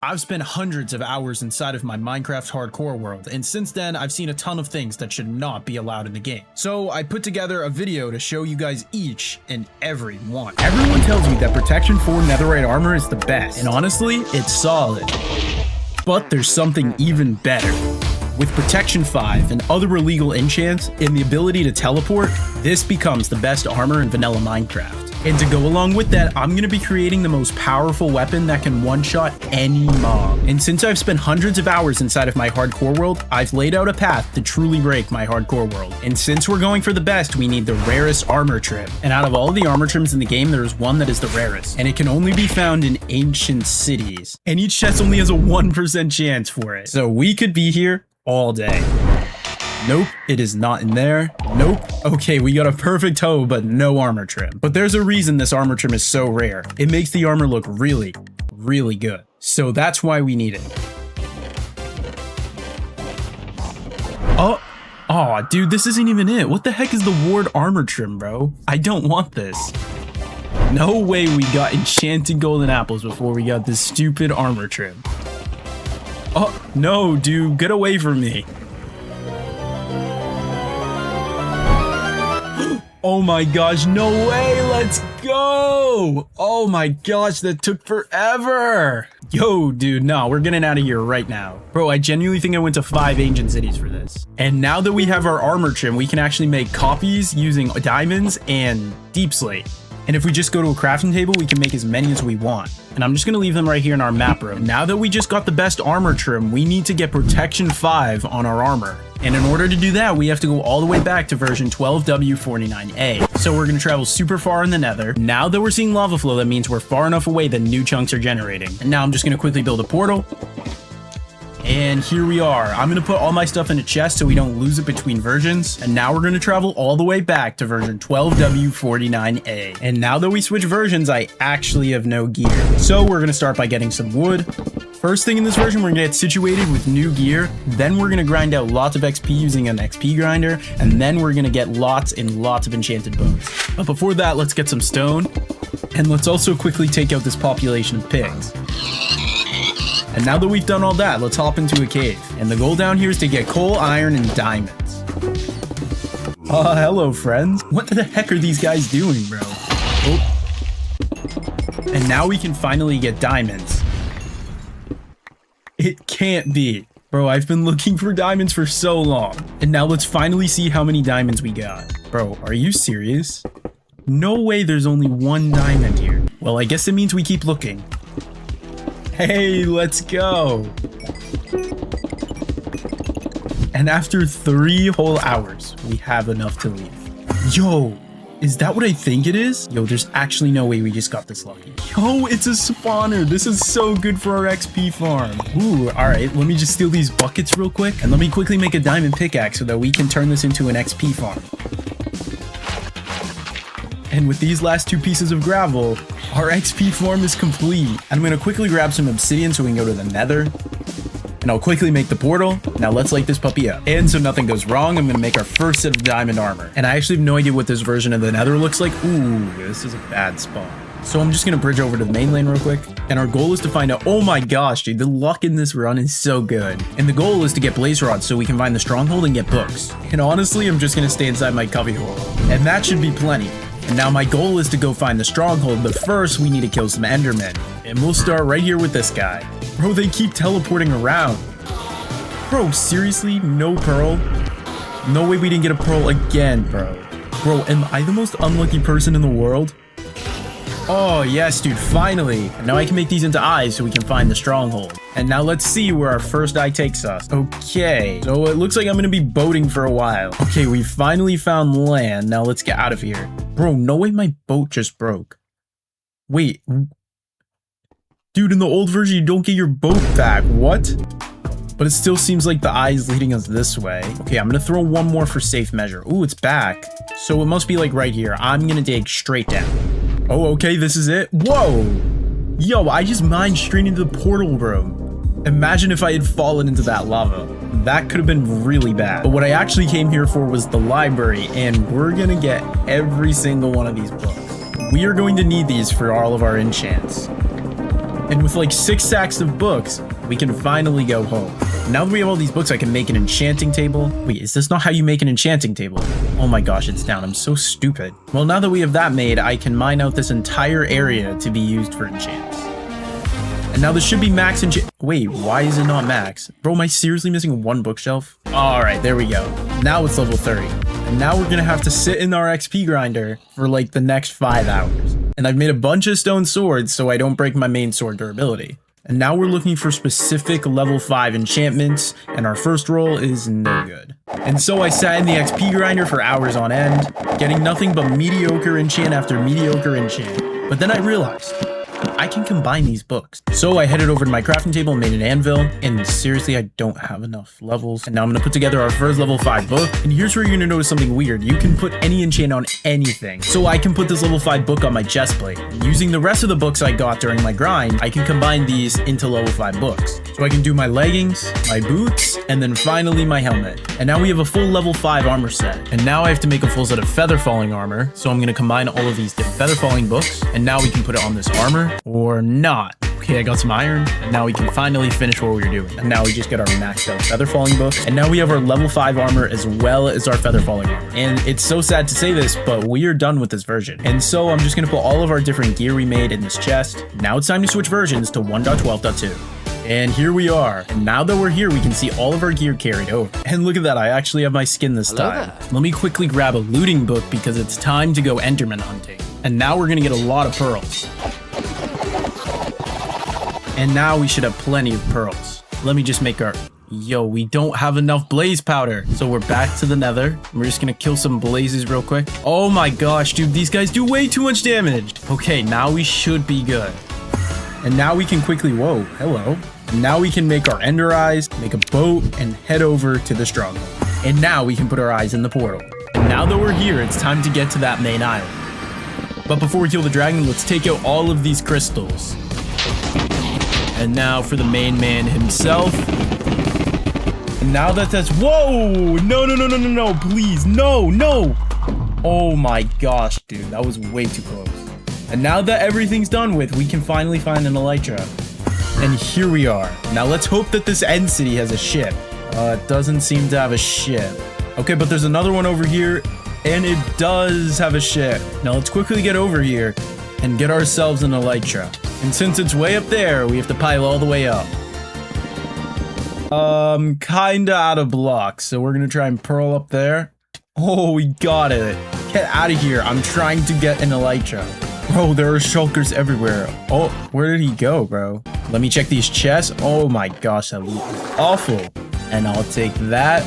I've spent hundreds of hours inside of my Minecraft hardcore world, and since then I've seen a ton of things that should not be allowed in the game. So I put together a video to show you guys each and every one. Everyone tells me that Protection 4 Netherite armor is the best, and honestly, it's solid. But there's something even better. With Protection 5 and other illegal enchants and the ability to teleport, this becomes the best armor in vanilla Minecraft. And to go along with that, I'm going to be creating the most powerful weapon that can one-shot any mob. And since I've spent hundreds of hours inside of my hardcore world, I've laid out a path to truly break my hardcore world. And since we're going for the best, we need the rarest armor trim. And out of all the armor trims in the game, there is one that is the rarest. And it can only be found in ancient cities. And each chest only has a 1% chance for it. So we could be here all day. Nope, it is not in there. Nope. Okay, we got a perfect hoe, but no armor trim. But there's a reason this armor trim is so rare. It makes the armor look really, really good. So that's why we need it. Oh, dude, this isn't even it. What the heck is the ward armor trim, bro? I don't want this. No way we got enchanted golden apples before we got this stupid armor trim. Oh, no, dude, get away from me. Oh my gosh, no way, let's go! Oh my gosh, that took forever! Yo, dude, no, we're getting out of here right now. Bro, I genuinely think I went to 5 ancient cities for this. And now that we have our armor trim, we can actually make copies using diamonds and deep slate. And if we just go to a crafting table, we can make as many as we want. And I'm just going to leave them right here in our map room. Now that we just got the best armor trim, we need to get Protection 5 on our armor. And in order to do that, we have to go all the way back to version 12W49A. So we're going to travel super far in the nether. Now that we're seeing lava flow, that means we're far enough away that new chunks are generating. And now I'm just going to quickly build a portal. And here we are. I'm going to put all my stuff in a chest so we don't lose it between versions. And now we're going to travel all the way back to version 12W49A. And now that we switch versions, I actually have no gear. So we're going to start by getting some wood. First thing in this version, we're going to get situated with new gear. Then we're going to grind out lots of XP using an XP grinder. And then we're going to get lots and lots of enchanted bones. But before that, let's get some stone. And let's also quickly take out this population of pigs. And now that we've done all that, let's hop into a cave. And the goal down here is to get coal, iron, and diamonds. Hello, friends. What the heck are these guys doing, bro? Oh. And now we can finally get diamonds. It can't be. Bro, I've been looking for diamonds for so long. And now let's finally see how many diamonds we got. Bro, are you serious? No way there's only 1 diamond here. Well, I guess it means we keep looking. Hey, let's go. And after 3 whole hours, we have enough to leave. Yo, is that what I think it is? Yo, there's actually no way we just got this lucky. Yo, it's a spawner. This is so good for our XP farm. Ooh, all right, let me just steal these buckets real quick. And let me quickly make a diamond pickaxe so that we can turn this into an XP farm. And with these last 2 pieces of gravel, our XP farm is complete. I'm going to quickly grab some obsidian so we can go to the nether. And I'll quickly make the portal. Now let's light this puppy up. And so nothing goes wrong, I'm going to make our first set of diamond armor. And I actually have no idea what this version of the nether looks like. Ooh, this is a bad spawn. So I'm just going to bridge over to the main lane real quick. And our goal is to find out, oh my gosh, dude, the luck in this run is so good. And the goal is to get blaze rods so we can find the stronghold and get books. And honestly, I'm just going to stay inside my cubby hole. And that should be plenty. And now my goal is to go find the stronghold, but first we need to kill some endermen. And we'll start right here with this guy. Bro, they keep teleporting around. Bro, seriously? No pearl? No way we didn't get a pearl again, bro. Bro, am I the most unlucky person in the world? Oh, yes, dude, finally. And now I can make these into eyes so we can find the stronghold. And now let's see where our first eye takes us. Okay, so it looks like I'm going to be boating for a while. Okay, we finally found land. Now let's get out of here. Bro, no way my boat just broke. Wait. Dude, in the old version, you don't get your boat back. What? But it still seems like the eye is leading us this way. Okay, I'm going to throw one more for safe measure. Ooh, it's back. So it must be like right here. I'm going to dig straight down. Oh, okay, this is it. Whoa. Yo, I just mined straight into the portal room. Imagine if I had fallen into that lava. That could have been really bad. But what I actually came here for was the library, and we're going to get every single one of these books. We are going to need these for all of our enchants. And with like 6 stacks of books, we can finally go home. Now that we have all these books, I can make an enchanting table. Wait, is this not how you make an enchanting table? Oh my gosh, it's down. I'm so stupid. Well, now that we have that made, I can mine out this entire area to be used for enchants. And now this should be max enchant. Wait, why is it not max? Bro, am I seriously missing one bookshelf? All right, there we go. Now it's level 30. And now we're gonna have to sit in our XP grinder for like the next 5 hours. And I've made a bunch of stone swords so I don't break my main sword durability. And now we're looking for specific level 5 enchantments, and our first roll is no good. And so I sat in the XP grinder for hours on end, getting nothing but mediocre enchant after mediocre enchant. But then I realized, I can combine these books. So I headed over to my crafting table and made an anvil, and seriously, I don't have enough levels. And now I'm gonna put together our first level 5 book, and here's where you're gonna notice something weird. You can put any enchant on anything. So I can put this level 5 book on my chest plate. Using the rest of the books I got during my grind, I can combine these into level 5 books. So I can do my leggings, my boots, and then finally my helmet. And now we have a full level 5 armor set. And now I have to make a full set of feather falling armor, so I'm gonna combine all of these different feather falling books, and now we can put it on this armor. Or not. Okay, I got some iron, and now we can finally finish what we were doing. And now we just get our maxed out feather falling book, and now we have our level 5 armor as well as our feather falling armor. And it's so sad to say this, but we are done with this version. And so I'm just gonna put all of our different gear we made in this chest. Now it's time to switch versions to 1.12.2. And here we are. And now that we're here, we can see all of our gear carried over. And look at that, I actually have my skin this time. Let me quickly grab a looting book because it's time to go Enderman hunting. And now we're gonna get a lot of pearls. And now we should have plenty of pearls. Let me just make our... Yo, we don't have enough blaze powder. So we're back to the nether. We're just gonna kill some blazes real quick. Oh my gosh, dude, these guys do way too much damage. Okay, now we should be good. And now we can quickly... Whoa, hello. And now we can make our ender eyes, make a boat, and head over to the stronghold. And now we can put our eyes in the portal. And now that we're here, it's time to get to that main island. But before we kill the dragon, let's take out all of these crystals. And now for the main man himself. And now that's... Whoa! No, please. No. Oh my gosh, dude. That was way too close. And now that everything's done with, we can finally find an elytra. And here we are. Now let's hope that this end city has a ship. It doesn't seem to have a ship. Okay, but there's another one over here. And it does have a ship. Now let's quickly get over here and get ourselves an elytra. And since it's way up there, we have to pile all the way up. Kinda out of blocks, so we're gonna try and pearl up there. Oh, we got it. Get out of here. I'm trying to get an elytra. Bro, there are shulkers everywhere. Oh, where did he go, bro? Let me check these chests. Oh my gosh, that loot is awful. And I'll take that.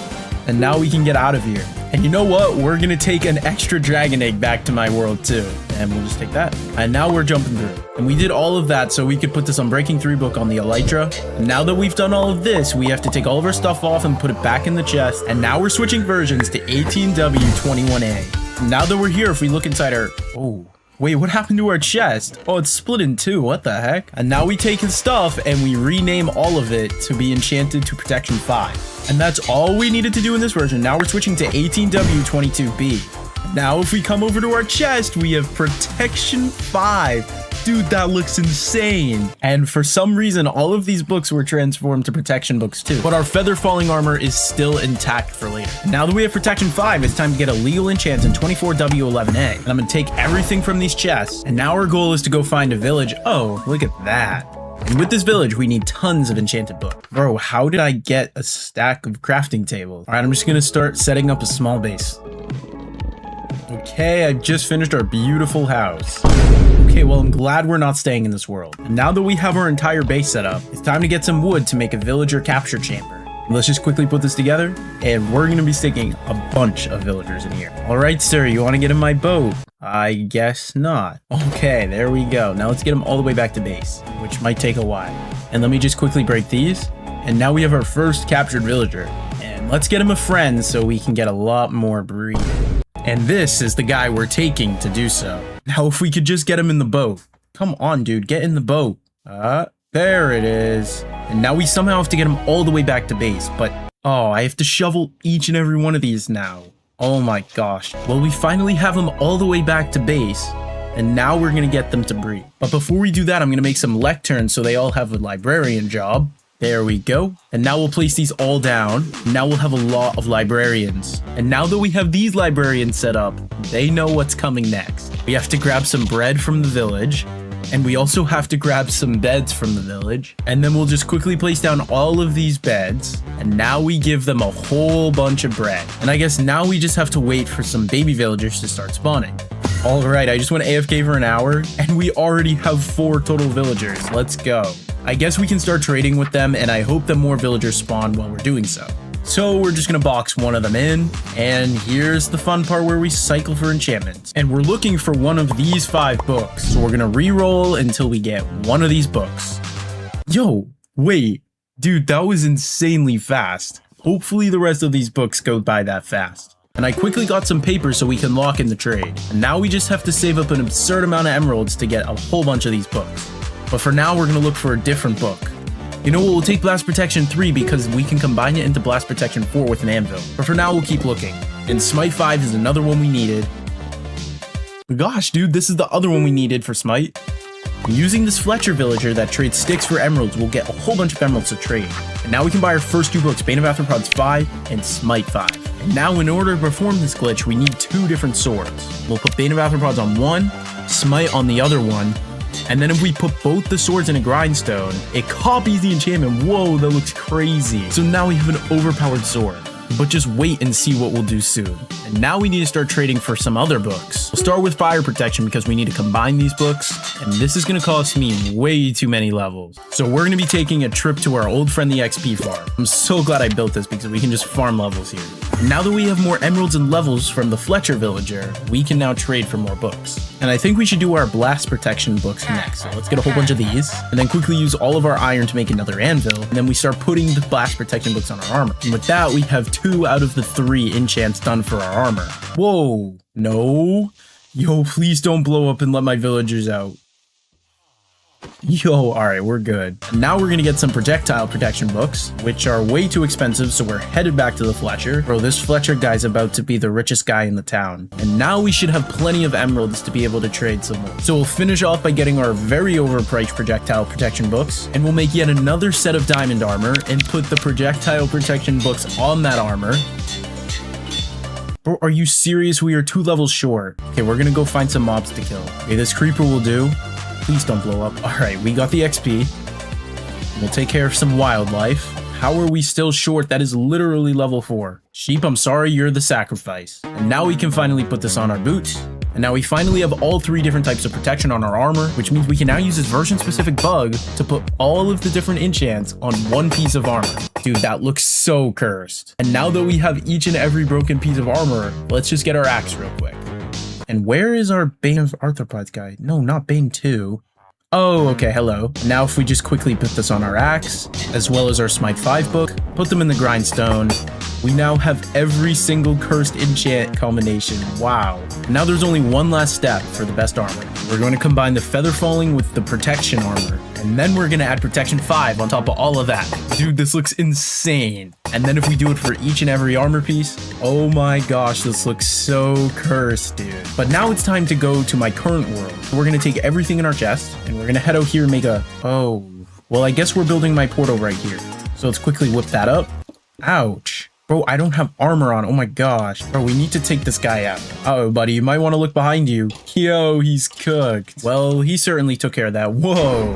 And now we can get out of here. And you know what? We're gonna take an extra dragon egg back to my world too. And we'll just take that. And now we're jumping through. And we did all of that so we could put this Unbreaking 3 book on the elytra. And now that we've done all of this, we have to take all of our stuff off and put it back in the chest. And now we're switching versions to 18W21A. Now that we're here, if we look inside our... Oh, wait, what happened to our chest? Oh, it's split in two. What the heck? And now we take his stuff and we rename all of it to be enchanted to Protection 5. And that's all we needed to do in this version. Now we're switching to 18W22B. Now if we come over to our chest, we have Protection 5. Dude, that looks insane. And for some reason, all of these books were transformed to protection books too. But our feather falling armor is still intact for later. Now that we have Protection 5, it's time to get a legal enchant in 24W11A. And I'm gonna take everything from these chests. And now our goal is to go find a village. Oh, look at that. And with this village, we need tons of enchanted books. Bro, how did I get a stack of crafting tables? All right, I'm just gonna start setting up a small base. Okay, I've just finished our beautiful house. Okay, well, I'm glad we're not staying in this world. And now that we have our entire base set up, it's time to get some wood to make a villager capture chamber. Let's just quickly put this together, and we're gonna be sticking a bunch of villagers in here. All right, sir, you wanna get in my boat? I guess not. Okay, there we go. Now let's get them all the way back to base, which might take a while. And let me just quickly break these. And now we have our first captured villager. And let's get him a friend so we can get a lot more breed. And this is the guy we're taking to do so. Now, if we could just get him in the boat. Come on, dude, get in the boat. There it is. And now we somehow have to get him all the way back to base. But, oh, I have to shovel each and every one of these now. Oh my gosh. Well, we finally have him all the way back to base. And now we're gonna get them to breed. But before we do that, I'm gonna make some lecterns so they all have a librarian job. There we go. And now we'll place these all down. Now we'll have a lot of librarians. And now that we have these librarians set up, they know what's coming next. We have to grab some bread from the village. And we also have to grab some beds from the village. And then we'll just quickly place down all of these beds. And now we give them a whole bunch of bread. And I guess now we just have to wait for some baby villagers to start spawning. All right, I just went AFK for an hour and we already have 4 total villagers. Let's go. I guess we can start trading with them, and I hope that more villagers spawn while we're doing so. So we're just gonna box one of them in, and here's the fun part where we cycle for enchantments. And we're looking for one of these 5 books. So we're gonna re-roll until we get one of these books. Yo, wait, dude, that was insanely fast. Hopefully the rest of these books go by that fast. And I quickly got some paper so we can lock in the trade. And now we just have to save up an absurd amount of emeralds to get a whole bunch of these books. But for now, we're going to look for a different book. You know what, we'll take Blast Protection 3 because we can combine it into Blast Protection 4 with an anvil. But for now, we'll keep looking. And Smite 5 is another one we needed. Gosh, dude, this is the other one we needed for Smite. Using this Fletcher villager that trades sticks for emeralds, we'll get a whole bunch of emeralds to trade. And now we can buy our first 2 books, Bane of Arthropods 5 and Smite 5. And now in order to perform this glitch, we need 2 different swords. We'll put Bane of Arthropods on one, Smite on the other one. And then if we put both the swords in a grindstone, it copies the enchantment. Whoa, that looks crazy. So now we have an overpowered sword. But just wait and see what we'll do soon. And now we need to start trading for some other books. We'll start with Fire Protection because we need to combine these books, and this is going to cost me way too many levels. So we're going to be taking a trip to our old friend the XP farm. I'm so glad I built this because we can just farm levels here. Now that we have more emeralds and levels from the Fletcher villager, we can now trade for more books. And I think we should do our Blast Protection books next. So let's get a whole bunch of these, and then quickly use all of our iron to make another anvil, and then we start putting the Blast Protection books on our armor. And with that, we have 2 out of the 3 enchants done for our armor. Whoa, no. Yo, please don't blow up and let my villagers out. Yo, alright, we're good. Now we're gonna get some projectile protection books, which are way too expensive, so we're headed back to the Fletcher. Bro, this Fletcher guy's about to be the richest guy in the town. And now we should have plenty of emeralds to be able to trade some more. So we'll finish off by getting our very overpriced projectile protection books, and we'll make yet another set of diamond armor and put the projectile protection books on that armor. Bro, are you serious? We are 2 levels short. Okay, we're gonna go find some mobs to kill. Okay, this creeper will do. Please don't blow up. Alright, we got the XP. We'll take care of some wildlife. How are we still short? That is literally level 4. Sheep, I'm sorry, you're the sacrifice. And now we can finally put this on our boots. And now we finally have all 3 different types of protection on our armor, which means we can now use this version-specific bug to put all of the different enchants on one piece of armor. Dude, that looks so cursed. And now that we have each and every broken piece of armor, let's just get our axe real quick. And where is our Bane of Arthropods guy? No, not Bane 2. Oh, okay, hello. Now if we just quickly put this on our axe, as well as our Smite 5 book, put them in the grindstone, we now have every single cursed enchant culmination. Wow. Now there's only one last step for the best armor. We're going to combine the feather falling with the protection armor, and then we're going to add protection 5 on top of all of that. Dude, this looks insane. And then if we do it for each and every armor piece, oh my gosh, this looks so cursed, dude. But now it's time to go to my current world. We're going to take everything in our chest, and we're going to head out here and make a... Oh, well, I guess we're building my portal right here. So let's quickly whip that up. Ouch. Bro, I don't have armor on. Oh my gosh. Bro, we need to take this guy out. Uh-oh, buddy, you might want to look behind you. Yo, he's cooked. Well, he certainly took care of that. Whoa.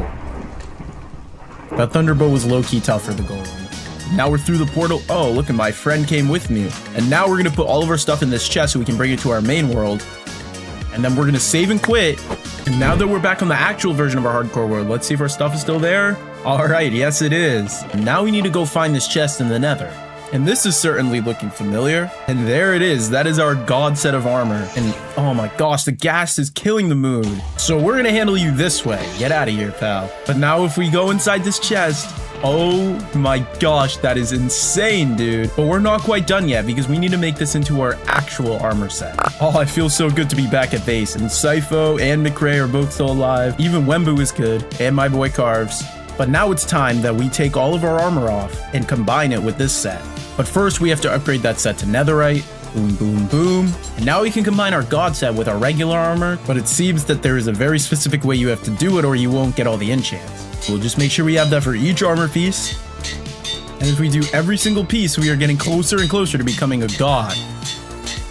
That Thunderbolt was low-key tough for the golem. Now we're through the portal. Oh, look at my friend came with me. And now we're going to put all of our stuff in this chest so we can bring it to our main world. And then we're going to save and quit. And now that we're back on the actual version of our hardcore world, let's see if our stuff is still there. All right, yes it is. Now we need to go find this chest in the nether. And this is certainly looking familiar. And there it is. That is our god set of armor. And oh my gosh, the gas is killing the mood. So we're gonna handle you this way. Get out of here, pal. But now if we go inside this chest, oh my gosh, that is insane, dude. But we're not quite done yet because we need to make this into our actual armor set. Oh, I feel so good to be back at base. And Sipho and McRae are both still alive. Even Wembu is good. And my boy Carves. But now it's time that we take all of our armor off and combine it with this set. But first, we have to upgrade that set to netherite, Boom, boom, boom. And now we can combine our God set with our regular armor, but it seems that there is a very specific way you have to do it or you won't get all the enchants. We'll just make sure we have that for each armor piece. And if we do every single piece, we are getting closer and closer to becoming a god.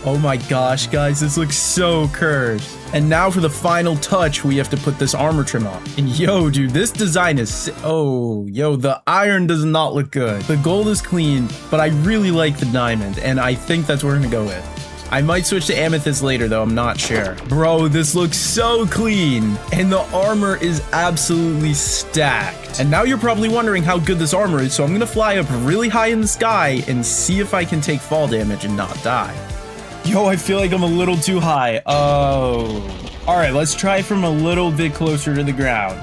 Oh my gosh, guys, this looks so cursed. And now for the final touch, we have to put this armor trim on. And yo, dude, this design is the iron does not look good. The gold is clean, but I really like the diamond, and I think that's what we're gonna go with. I might switch to amethyst later, though. I'm not sure. Bro, this looks so clean. And the armor is absolutely stacked. And now you're probably wondering how good this armor is, so I'm gonna fly up really high in the sky and see if I can take fall damage and not die. Yo, I feel like I'm a little too high. Oh. All right, let's try from a little bit closer to the ground.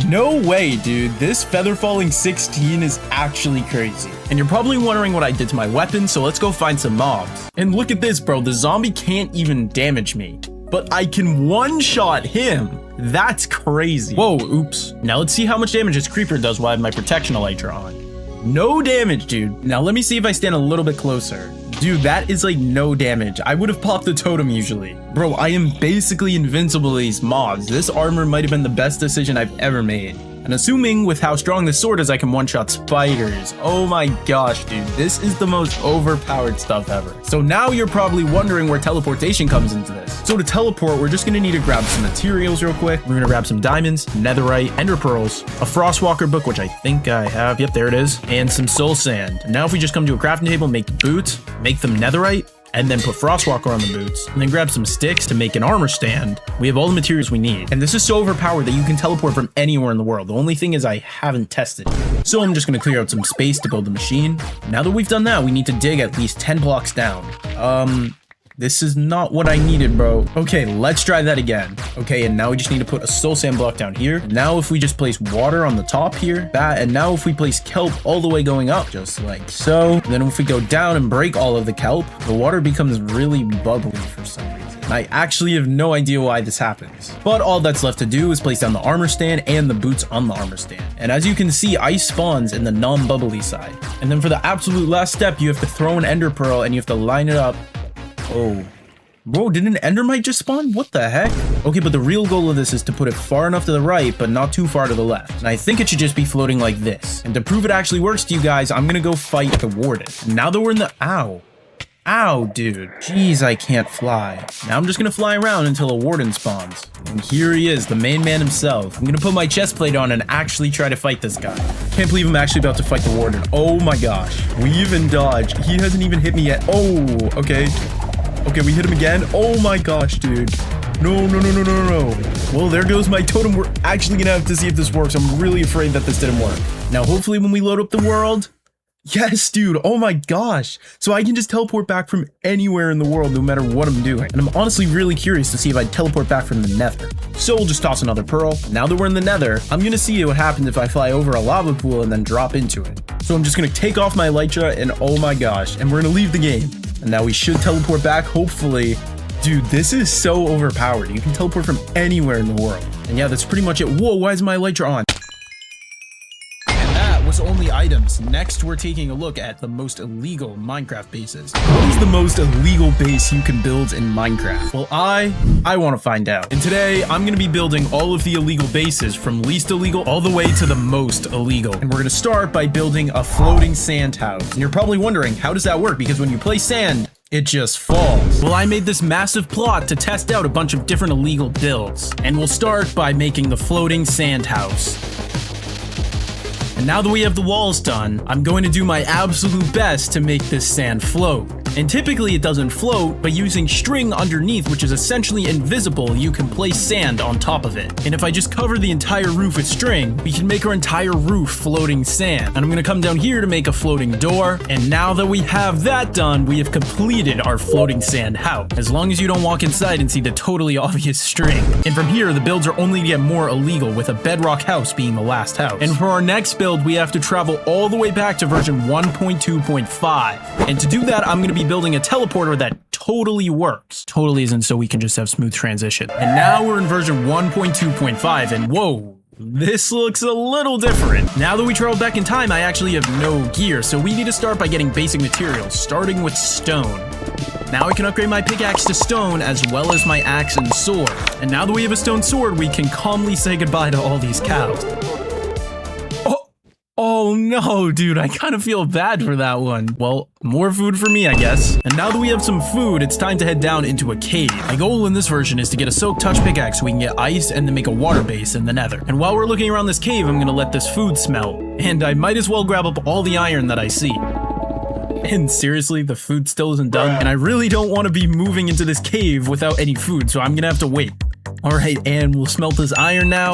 No way, dude. This feather falling 16 is actually crazy. And you're probably wondering what I did to my weapon, so let's go find some mobs. And look at this, bro. The zombie can't even damage me, but I can one-shot him. That's crazy. Whoa, oops. Now let's see how much damage this creeper does while I have my protection elytra on. No damage, dude. Now let me see if I stand a little bit closer. Dude, that is like no damage. I would have popped the totem usually. Bro, I am basically invincible to these mobs. This armor might have been the best decision I've ever made. And assuming with how strong this sword is, I can one-shot spiders. Oh my gosh, dude. This is the most overpowered stuff ever. So now you're probably wondering where teleportation comes into this. So to teleport, we're just gonna need to grab some materials real quick. We're gonna grab some diamonds, netherite, ender pearls, a frostwalker book, which I think I have. Yep, there it is. And some soul sand. And now if we just come to a crafting table, make the boots, make them netherite, and then put frostwalker on the boots, and then grab some sticks to make an armor stand, we have all the materials we need. And this is so overpowered that you can teleport from anywhere in the world. The only thing is I haven't tested it. So I'm just gonna clear out some space to build the machine. Now that we've done that, we need to dig at least 10 blocks down. This is not what I needed, bro. Okay, let's try that again. Okay, and now we just need to put a soul sand block down here. Now if we just place water on the top here, and now if we place kelp all the way going up, just like so. And then if we go down and break all of the kelp, the water becomes really bubbly for some reason. I actually have no idea why this happens. But all that's left to do is place down the armor stand and the boots on the armor stand. And as you can see, ice spawns in the non-bubbly side. And then for the absolute last step, you have to throw an ender pearl and you have to line it up. Oh, bro, did an endermite just spawn? What the heck? Okay, but the real goal of this is to put it far enough to the right, but not too far to the left. And I think it should just be floating like this. And to prove it actually works to you guys, I'm gonna go fight the warden. Now that we're in the... Ow, dude. Jeez, I can't fly. Now I'm just gonna fly around until a warden spawns. And here he is, the main man himself. I'm gonna put my chest plate on and actually try to fight this guy. Can't believe I'm actually about to fight the warden. Oh my gosh. Weave and dodge. He hasn't even hit me yet. Oh, okay. Okay, we hit him again. Oh my gosh, dude. No. Well, there goes my totem. We're actually gonna have to see if this works. I'm really afraid that this didn't work. Now, hopefully when we load up the world... Yes, dude. Oh my gosh. So I can just teleport back from anywhere in the world, no matter what I'm doing. And I'm honestly really curious to see if I teleport back from the nether. So we'll just toss another pearl. Now that we're in the nether, I'm gonna see what happens if I fly over a lava pool and then drop into it. So I'm just gonna take off my elytra and oh my gosh, and we're gonna leave the game. And now we should teleport back, hopefully. Dude, this is so overpowered. You can teleport from anywhere in the world. And yeah, that's pretty much it. Whoa, why is my elytra on? Was only items. Next, we're taking a look at the most illegal Minecraft bases. What is the most illegal base you can build in Minecraft? Well, I want to find out. And today, I'm going to be building all of the illegal bases from least illegal all the way to the most illegal. And we're going to start by building a floating sand house. And you're probably wondering, how does that work? Because when you place sand, it just falls. Well, I made this massive plot to test out a bunch of different illegal builds. And we'll start by making the floating sand house. And now that we have the walls done, I'm going to do my absolute best to make this sand float. And typically it doesn't float, but using string underneath, which is essentially invisible, you can place sand on top of it. And if I just cover the entire roof with string, we can make our entire roof floating sand. And I'm gonna come down here to make a floating door. And now that we have that done, we have completed our floating sand house. As long as you don't walk inside and see the totally obvious string. And from here, the builds are only to get more illegal, with a bedrock house being the last house. And for our next build, we have to travel all the way back to version 1.2.5. And to do that, I'm gonna be building a teleporter that totally works. Totally isn't so we can just have smooth transition. And now we're in version 1.2.5 and whoa, this looks a little different. Now that we travel back in time, I actually have no gear, so we need to start by getting basic materials, starting with stone. Now I can upgrade my pickaxe to stone as well as my axe and sword. And now that we have a stone sword, we can calmly say goodbye to all these cows. Oh no, dude, I kind of feel bad for that one. Well, more food for me, I guess. And now that we have some food, it's time to head down into a cave. My goal in this version is to get a Silk Touch pickaxe so we can get ice and then make a water base in the nether. And while we're looking around this cave, I'm gonna let this food smelt. And I might as well grab up all the iron that I see. And seriously, the food still isn't done. And I really don't want to be moving into this cave without any food, so I'm gonna have to wait. All right, and we'll smelt this iron now.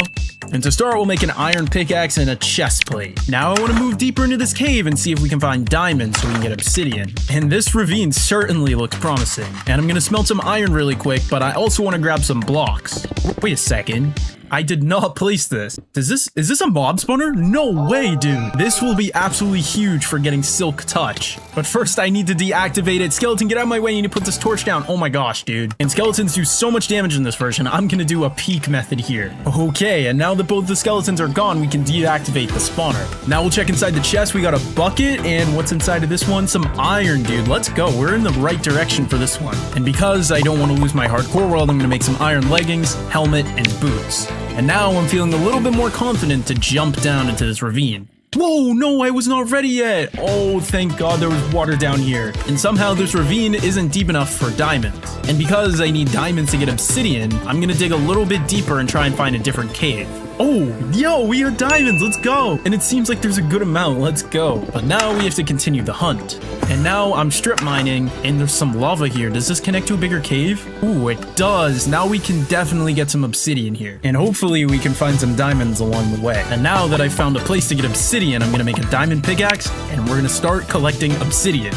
And to start, we'll make an iron pickaxe and a chest plate. Now I want to move deeper into this cave and see if we can find diamonds so we can get obsidian. And this ravine certainly looks promising. And I'm going to smelt some iron really quick, but I also want to grab some blocks. Wait a second. I did not place this. Is this a mob spawner? No way, dude. This will be absolutely huge for getting Silk Touch. But first, I need to deactivate it. Skeleton, get out of my way. I need to put this torch down. Oh my gosh, dude. And skeletons do so much damage in this version. I'm gonna do a peek method here. Okay, and now that both the skeletons are gone, we can deactivate the spawner. Now we'll check inside the chest. We got a bucket, and what's inside of this one? Some iron, dude. Let's go. We're in the right direction for this one. And because I don't want to lose my hardcore world, I'm gonna make some iron leggings, helmet, and boots. And now I'm feeling a little bit more confident to jump down into this ravine. Whoa, no, I was not ready yet. Oh, thank God there was water down here. And somehow this ravine isn't deep enough for diamonds. And because I need diamonds to get obsidian, I'm gonna dig a little bit deeper and try and find a different cave. Oh, yo, we have diamonds, let's go. And it seems like there's a good amount, let's go. But now we have to continue the hunt. And now I'm strip mining, and there's some lava here. Does this connect to a bigger cave? Ooh, it does. Now we can definitely get some obsidian here. And hopefully we can find some diamonds along the way. And now that I've found a place to get obsidian, I'm gonna make a diamond pickaxe, and we're gonna start collecting obsidian.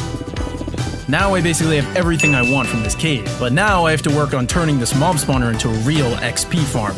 Now I basically have everything I want from this cave. But now I have to work on turning this mob spawner into a real XP farm.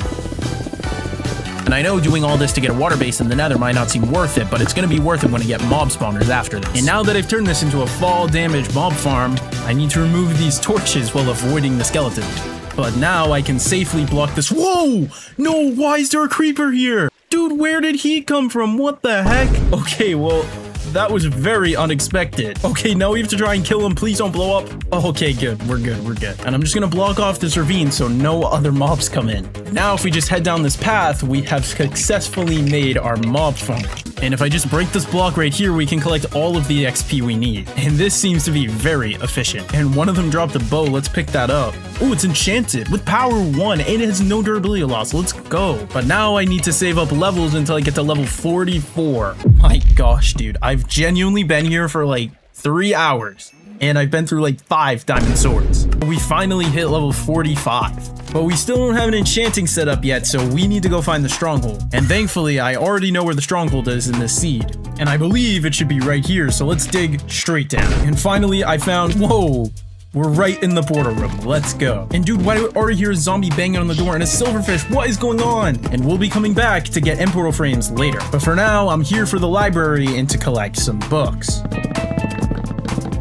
And I know doing all this to get a water base in the nether might not seem worth it, but it's going to be worth it when I get mob spawners after this. And now that I've turned this into a fall damage mob farm, I need to remove these torches while avoiding the skeletons. But now I can safely block this. Whoa! No, why is there a creeper here? Dude, where did he come from? What the heck? Okay, well, that was very unexpected. Okay, now we have to try and kill him. Please don't blow up. Oh, okay, good. We're good. We're good. And I'm just gonna block off this ravine so no other mobs come in. Now, if we just head down this path, we have successfully made our mob farm. And if I just break this block right here, we can collect all of the XP we need. And this seems to be very efficient. And one of them dropped a bow. Let's pick that up. Oh, it's enchanted with power 1 and it has no durability loss. Let's go. But now I need to save up levels until I get to level 44. My gosh, dude. I've genuinely been here for like 3 hours. And I've been through like 5 diamond swords. We finally hit level 45. But we still don't have an enchanting setup yet, so we need to go find the stronghold. And thankfully, I already know where the stronghold is in this seed. And I believe it should be right here, so let's dig straight down. And finally, I found, whoa, we're right in the portal room. Let's go. And dude, why do I already hear a zombie banging on the door and a silverfish? What is going on? And we'll be coming back to get end portal frames later. But for now, I'm here for the library and to collect some books.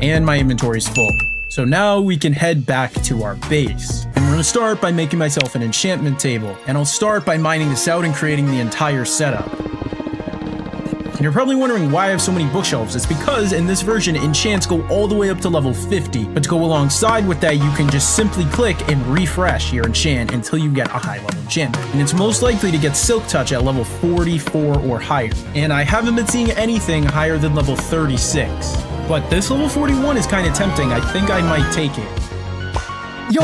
And my inventory's full. So now we can head back to our base. And we're gonna start by making myself an enchantment table. And I'll start by mining this out and creating the entire setup. And you're probably wondering why I have so many bookshelves. It's because in this version, enchants go all the way up to level 50. But to go alongside with that, you can just simply click and refresh your enchant until you get a high level enchantment. And it's most likely to get Silk Touch at level 44 or higher. And I haven't been seeing anything higher than level 36. But this level 41 is kind of tempting. I think I might take it. Yo,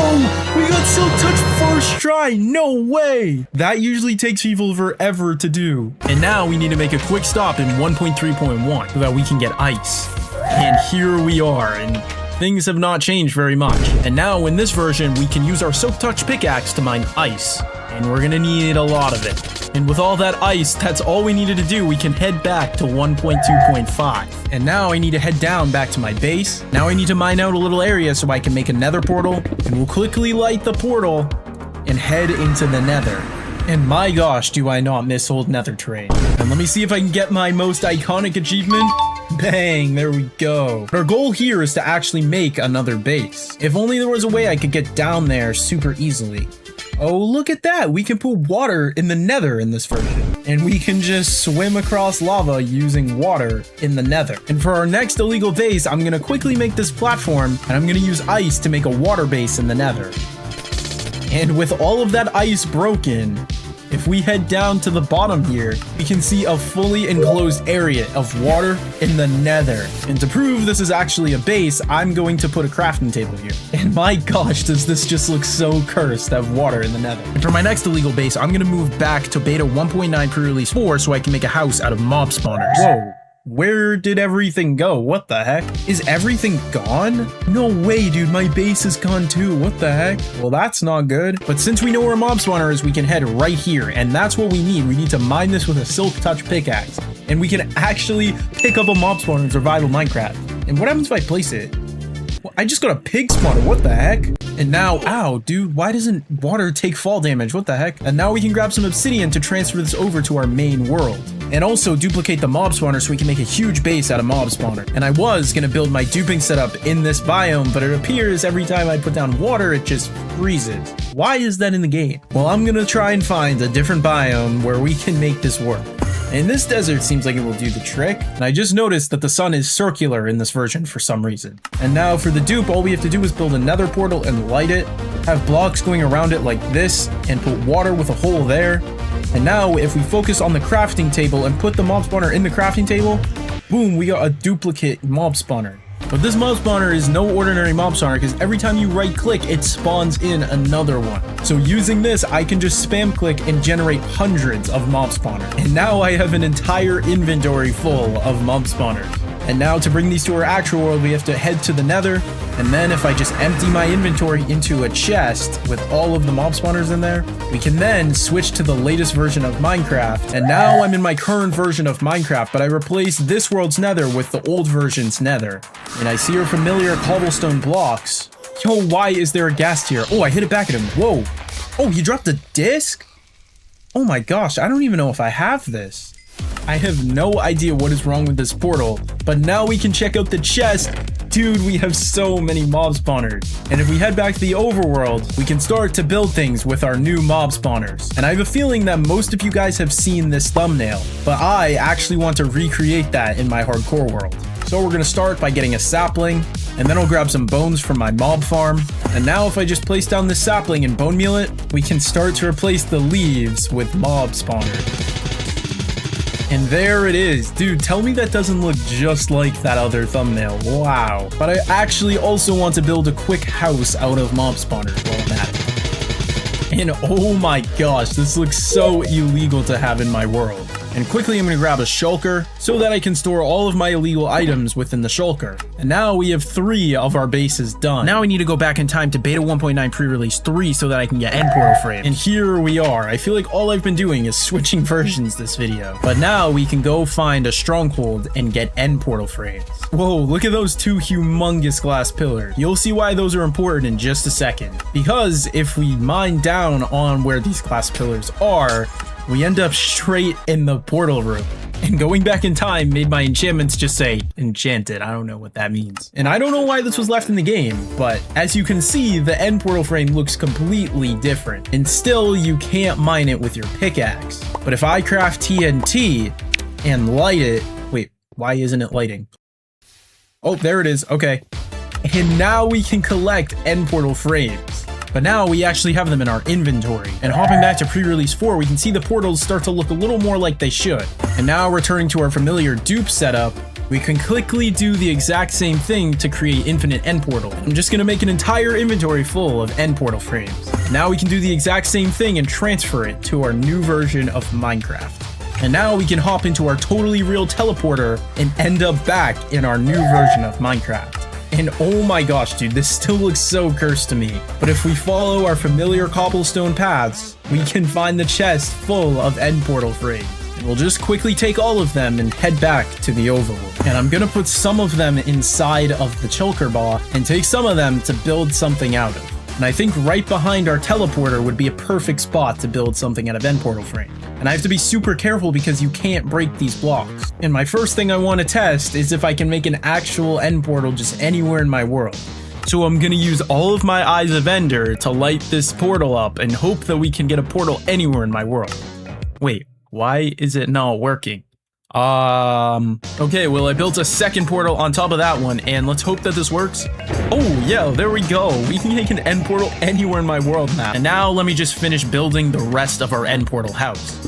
we got Silk Touch first try. No way. That usually takes people forever to do. And now we need to make a quick stop in 1.3.1 so that we can get ice. And here we are. And things have not changed very much. And now in this version, we can use our Silk Touch pickaxe to mine ice. And we're gonna need a lot of it. And with all that ice, that's all we needed to do. We can head back to 1.2.5. And now I need to head down back to my base. Now I need to mine out a little area so I can make a nether portal. And we'll quickly light the portal and head into the nether. And my gosh, do I not miss old nether terrain. And let me see if I can get my most iconic achievement. Bang, there we go. Our goal here is to actually make another base. If only there was a way I could get down there super easily. Oh, look at that. We can put water in the nether in this version. And we can just swim across lava using water in the nether. And for our next illegal base, I'm going to quickly make this platform, and I'm going to use ice to make a water base in the nether. And with all of that ice broken, if we head down to the bottom here, we can see a fully enclosed area of water in the nether. And to prove this is actually a base, I'm going to put a crafting table here. And my gosh, does this just look so cursed to have water in the nether. And for my next illegal base, I'm going to move back to beta 1.9 pre-release 4 so I can make a house out of mob spawners. Whoa. Where did everything go? What the heck? Is everything gone? No way, dude. My base is gone too. What the heck? Well, that's not good. But since we know where a mob spawner is, we can head right here. And that's what we need. We need to mine this with a silk touch pickaxe. And we can actually pick up a mob spawner in survival Minecraft. And what happens if I place it? Well, I just got a pig spawner. What the heck? And now, ow, dude, why doesn't water take fall damage? What the heck? And now we can grab some obsidian to transfer this over to our main world. And also duplicate the mob spawner so we can make a huge base out of mob spawner. And I was gonna build my duping setup in this biome, but it appears every time I put down water, it just freezes. Why is that in the game? Well, I'm gonna try and find a different biome where we can make this work. And this desert seems like it will do the trick. And I just noticed that the sun is circular in this version for some reason. And now for the dupe, all we have to do is build a nether portal and light it, have blocks going around it like this, and put water with a hole there. And now if we focus on the crafting table and put the mob spawner in the crafting table, boom, we got a duplicate mob spawner. But this mob spawner is no ordinary mob spawner because every time you right click, it spawns in another one. So using this, I can just spam click and generate hundreds of mob spawners. And now I have an entire inventory full of mob spawners. And now to bring these to our actual world, we have to head to the nether. And then if I just empty my inventory into a chest with all of the mob spawners in there, we can then switch to the latest version of Minecraft. And now I'm in my current version of Minecraft, but I replaced this world's nether with the old version's nether. And I see our familiar cobblestone blocks. Yo, why is there a ghast here? Oh, I hit it back at him. Whoa. Oh, he dropped a disc? Oh my gosh, I don't even know if I have this. I have no idea what is wrong with this portal, but now we can check out the chest. Dude, we have so many mob spawners. And if we head back to the overworld, we can start to build things with our new mob spawners. And I have a feeling that most of you guys have seen this thumbnail, but I actually want to recreate that in my hardcore world. So we're gonna start by getting a sapling, and then I'll grab some bones from my mob farm. And now if I just place down this sapling and bone meal it, we can start to replace the leaves with mob spawners. And there it is. Dude, tell me that doesn't look just like that other thumbnail. Wow. But I actually also want to build a quick house out of mob spawners while I'm at it. And oh my gosh, this looks so illegal to have in my world. And quickly I'm going to grab a shulker so that I can store all of my illegal items within the shulker. And now we have 3 of our bases done. Now I need to go back in time to beta 1.9 pre-release 3 so that I can get end portal frames. And here we are. I feel like all I've been doing is switching versions this video. But now we can go find a stronghold and get end portal frames. Whoa, look at those 2 humongous glass pillars. You'll see why those are important in just a second. Because if we mine down on where these glass pillars are, we end up straight in the portal room. And going back in time made my enchantments just say enchanted. I don't know what that means. And I don't know why this was left in the game, but as you can see, the end portal frame looks completely different. And still, you can't mine it with your pickaxe. But if I craft TNT and light it, wait, why isn't it lighting? Oh, there it is. Okay. And now we can collect end portal frames. But now we actually have them in our inventory. And hopping back to pre-release 4, we can see the portals start to look a little more like they should. And now returning to our familiar dupe setup, we can quickly do the exact same thing to create infinite end portal. I'm just gonna make an entire inventory full of end portal frames. And now we can do the exact same thing and transfer it to our new version of Minecraft. And now we can hop into our totally real teleporter and end up back in our new version of Minecraft. And oh my gosh, dude, this still looks so cursed to me. But if we follow our familiar cobblestone paths, we can find the chest full of end portal frames. And we'll just quickly take all of them and head back to the overworld. And I'm gonna put some of them inside of the shulker ball and take some of them to build something out of. And I think right behind our teleporter would be a perfect spot to build something out of end portal frame. And I have to be super careful because you can't break these blocks. And my first thing I want to test is if I can make an actual end portal just anywhere in my world. So I'm gonna use all of my Eyes of Ender to light this portal up and hope that we can get a portal anywhere in my world. Wait, why is it not working? Okay, well, I built a second portal on top of that one, and let's hope that this works. Oh, yeah, there we go. We can make an end portal anywhere in my world now. And now let me just finish building the rest of our end portal house.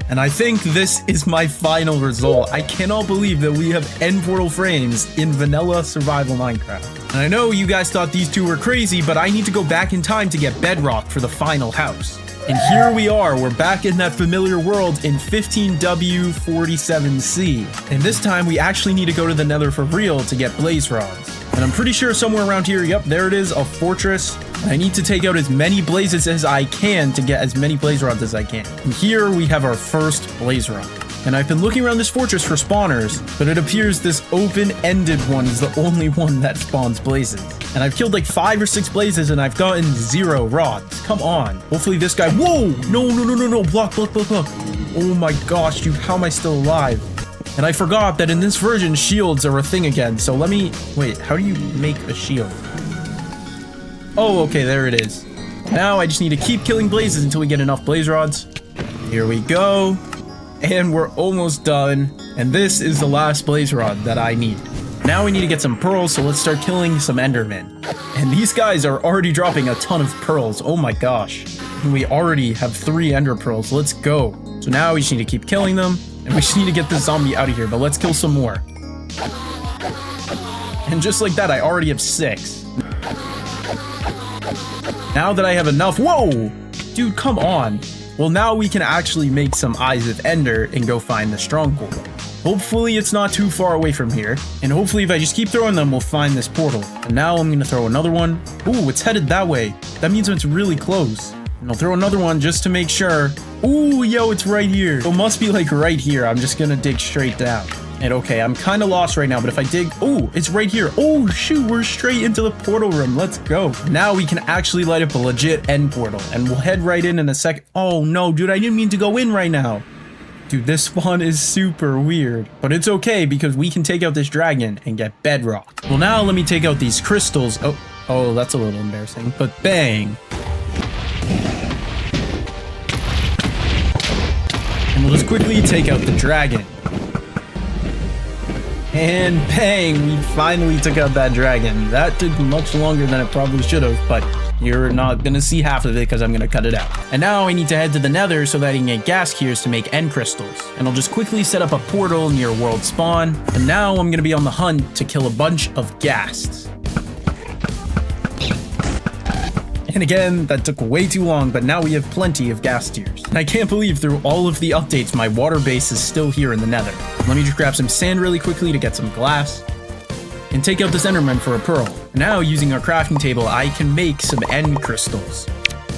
And I think this is my final result. I cannot believe that we have end portal frames in vanilla survival Minecraft. And I know you guys thought these two were crazy, but I need to go back in time to get bedrock for the final house. And here we are, we're back in that familiar world in 15W47C. And this time we actually need to go to the nether for real to get blaze rods. And I'm pretty sure somewhere around here, yep, there it is, a fortress. I need to take out as many blazes as I can to get as many blaze rods as I can. And here we have our first blaze rod. And I've been looking around this fortress for spawners, but it appears this open-ended one is the only one that spawns blazes. And I've killed like 5 or 6 blazes and I've gotten 0 rods. Come on. Hopefully this guy, whoa, no, block. Oh my gosh, dude, how am I still alive? And I forgot that in this version, shields are a thing again. So let me, wait, how do you make a shield? Oh, okay, there it is. Now I just need to keep killing blazes until we get enough blaze rods. Here we go. And we're almost done. And this is the last blaze rod that I need. Now we need to get some pearls, so let's start killing some endermen. And these guys are already dropping a ton of pearls. Oh my gosh. And we already have 3 ender pearls. Let's go. So now we just need to keep killing them. And we just need to get this zombie out of here, but let's kill some more. And just like that, I already have 6. Now that I have enough, whoa! Dude, come on. Well, now we can actually make some Eyes of Ender and go find the stronghold. Hopefully it's not too far away from here. And hopefully if I just keep throwing them, we'll find this portal. And now I'm gonna throw another one. Ooh, it's headed that way. That means it's really close. And I'll throw another one just to make sure. Ooh, yo, it's right here. It must be like right here. I'm just gonna dig straight down. And okay, I'm kind of lost right now, but if I dig, oh, it's right here. Oh, shoot, we're straight into the portal room. Let's go. Now we can actually light up a legit end portal, and we'll head right in a second. Oh, no, dude, I didn't mean to go in right now. Dude, this spawn is super weird, but it's okay because we can take out this dragon and get bedrock. Well, now let me take out these crystals. Oh, that's a little embarrassing, but bang. And we'll just quickly take out the dragon. And bang, we finally took out that dragon. That took much longer than it probably should have, but you're not gonna see half of it because I'm gonna cut it out. And now I need to head to the nether so that I can get gas gears to make end crystals. And I'll just quickly set up a portal near world spawn. And now I'm gonna be on the hunt to kill a bunch of ghasts. And again, that took way too long, but now we have plenty of gas tiers. And I can't believe through all of the updates, my water base is still here in the nether. Let me just grab some sand really quickly to get some glass. And take out this enderman for a pearl. Now, using our crafting table, I can make some end crystals.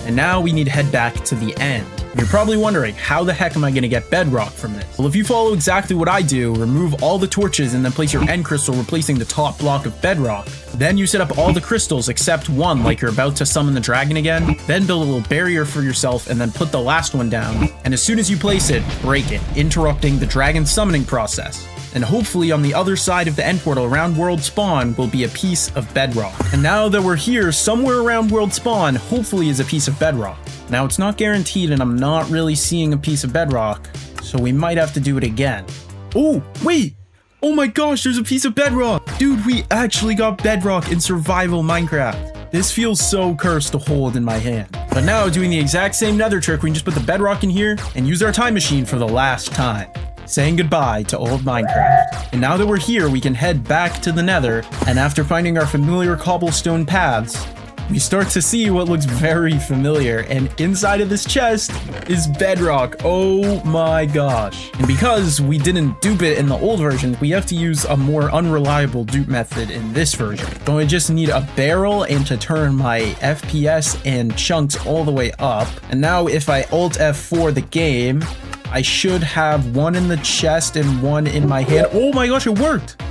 And now we need to head back to the end. You're probably wondering, how the heck am I going to get bedrock from this? Well, if you follow exactly what I do, remove all the torches and then place your end crystal replacing the top block of bedrock. Then you set up all the crystals except one, like you're about to summon the dragon again. Then build a little barrier for yourself and then put the last one down. And as soon as you place it, break it, interrupting the dragon summoning process. And hopefully on the other side of the end portal around world spawn will be a piece of bedrock. And now that we're here, somewhere around world spawn, hopefully is a piece of bedrock. Now it's not guaranteed and I'm not really seeing a piece of bedrock, so we might have to do it again. Oh, wait! Oh my gosh, there's a piece of bedrock! Dude, we actually got bedrock in survival Minecraft. This feels so cursed to hold in my hand. But now, doing the exact same nether trick, we can just put the bedrock in here and use our time machine for the last time. Saying goodbye to old Minecraft. And now that we're here, we can head back to the nether, and after finding our familiar cobblestone paths, we start to see what looks very familiar, and inside of this chest is bedrock. Oh my gosh. And because we didn't dupe it in the old version, we have to use a more unreliable dupe method in this version. So I just need a barrel and to turn my FPS and chunks all the way up. And now if I Alt F4 the game, I should have one in the chest and one in my hand. Oh my gosh, it worked!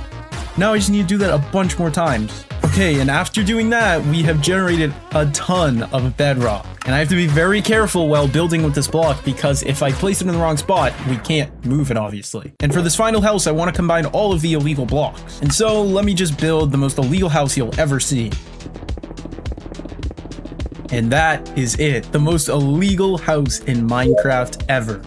Now I just need to do that a bunch more times. Okay, and after doing that, we have generated a ton of bedrock. And I have to be very careful while building with this block because if I place it in the wrong spot, we can't move it, obviously. And for this final house, I want to combine all of the illegal blocks. And so let me just build the most illegal house you'll ever see. And that is it. The most illegal house in Minecraft ever.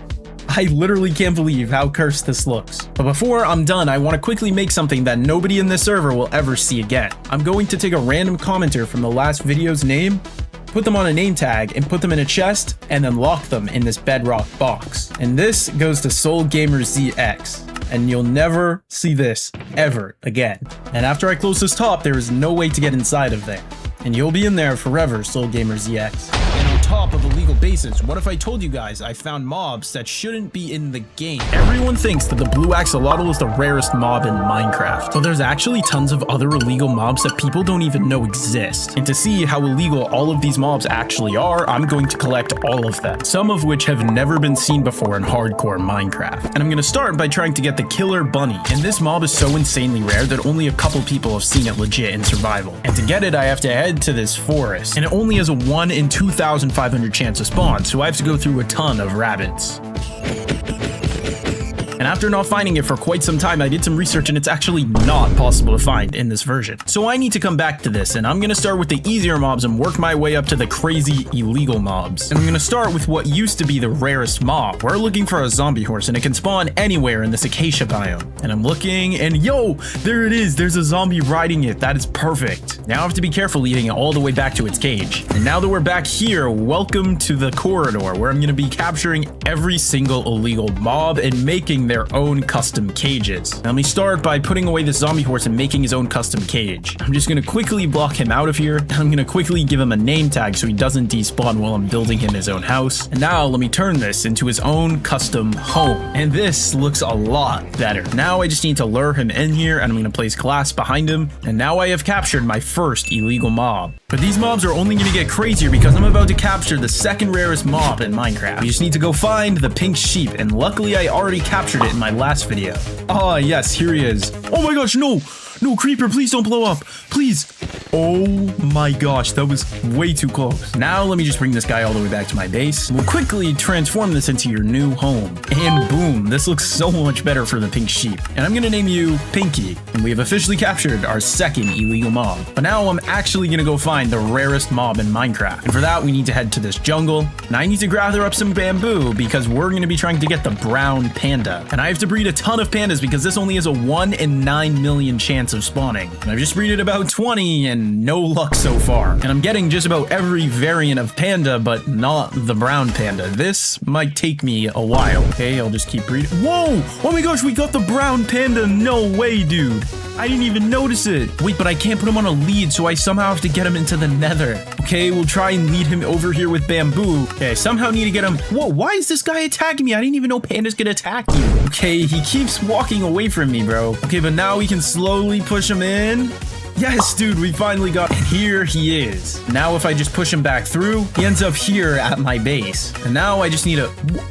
I literally can't believe how cursed this looks. But before I'm done, I want to quickly make something that nobody in this server will ever see again. I'm going to take a random commenter from the last video's name, put them on a name tag, and put them in a chest, and then lock them in this bedrock box. And this goes to SoulGamerZX. And you'll never see this ever again. And after I close this top, there is no way to get inside of there. And you'll be in there forever, SoulGamerZX. And on top of illegal bases, what if I told you guys I found mobs that shouldn't be in the game? Everyone thinks that the blue axolotl is the rarest mob in Minecraft, but there's actually tons of other illegal mobs that people don't even know exist. And to see how illegal all of these mobs actually are, I'm going to collect all of them, some of which have never been seen before in hardcore Minecraft. And I'm going to start by trying to get the killer bunny. And this mob is so insanely rare that only a couple people have seen it legit in survival. And to get it, I have to head to this forest, and it only has a 1 in 2,500 chance to spawn, so I have to go through a ton of rabbits. And after not finding it for quite some time, I did some research and it's actually not possible to find in this version. So I need to come back to this, and I'm going to start with the easier mobs and work my way up to the crazy illegal mobs. And I'm going to start with what used to be the rarest mob. We're looking for a zombie horse, and it can spawn anywhere in this acacia biome. And I'm looking, and yo, there it is. There's a zombie riding it. That is perfect. Now I have to be careful leading it all the way back to its cage. And now that we're back here, welcome to the corridor, where I'm going to be capturing every single illegal mob and making their own custom cages. Now, let me start by putting away the zombie horse and making his own custom cage. I'm just going to quickly block him out of here. I'm going to quickly give him a name tag so he doesn't despawn while I'm building him his own house. And now let me turn this into his own custom home. And this looks a lot better. Now I just need to lure him in here, and I'm going to place glass behind him. And now I have captured my first illegal mob. But these mobs are only going to get crazier because I'm about to capture the second rarest mob in Minecraft. We just need to go find the pink sheep, and luckily I already captured it in my last video. Ah, yes, here he is. Oh my gosh, no! No, creeper, please don't blow up. Please. Oh my gosh, that was way too close. Now let me just bring this guy all the way back to my base. We'll quickly transform this into your new home. And boom, this looks so much better for the pink sheep. And I'm gonna name you Pinky. And we have officially captured our second illegal mob. But now I'm actually gonna go find the rarest mob in Minecraft. And for that, we need to head to this jungle. And I need to gather up some bamboo because we're gonna be trying to get the brown panda. And I have to breed a ton of pandas because this only has a 1 in 9 million chance of spawning. And I've just breeded about 20 and no luck so far. And I'm getting just about every variant of panda, but not the brown panda. This might take me a while. Okay, I'll just keep breeding. Whoa! Oh my gosh, we got the brown panda. No way, dude. I didn't even notice it. Wait, but I can't put him on a lead, so I somehow have to get him into the nether. Okay, we'll try and lead him over here with bamboo. Okay, I somehow need to get him. Whoa, why is this guy attacking me? I didn't even know pandas could attack you. Okay, he keeps walking away from me, bro. Okay, but now we can slowly push him in. Yes, dude, we finally got it. Here he is. Now if I just push him back through, he ends up here at my base. And now I just need a...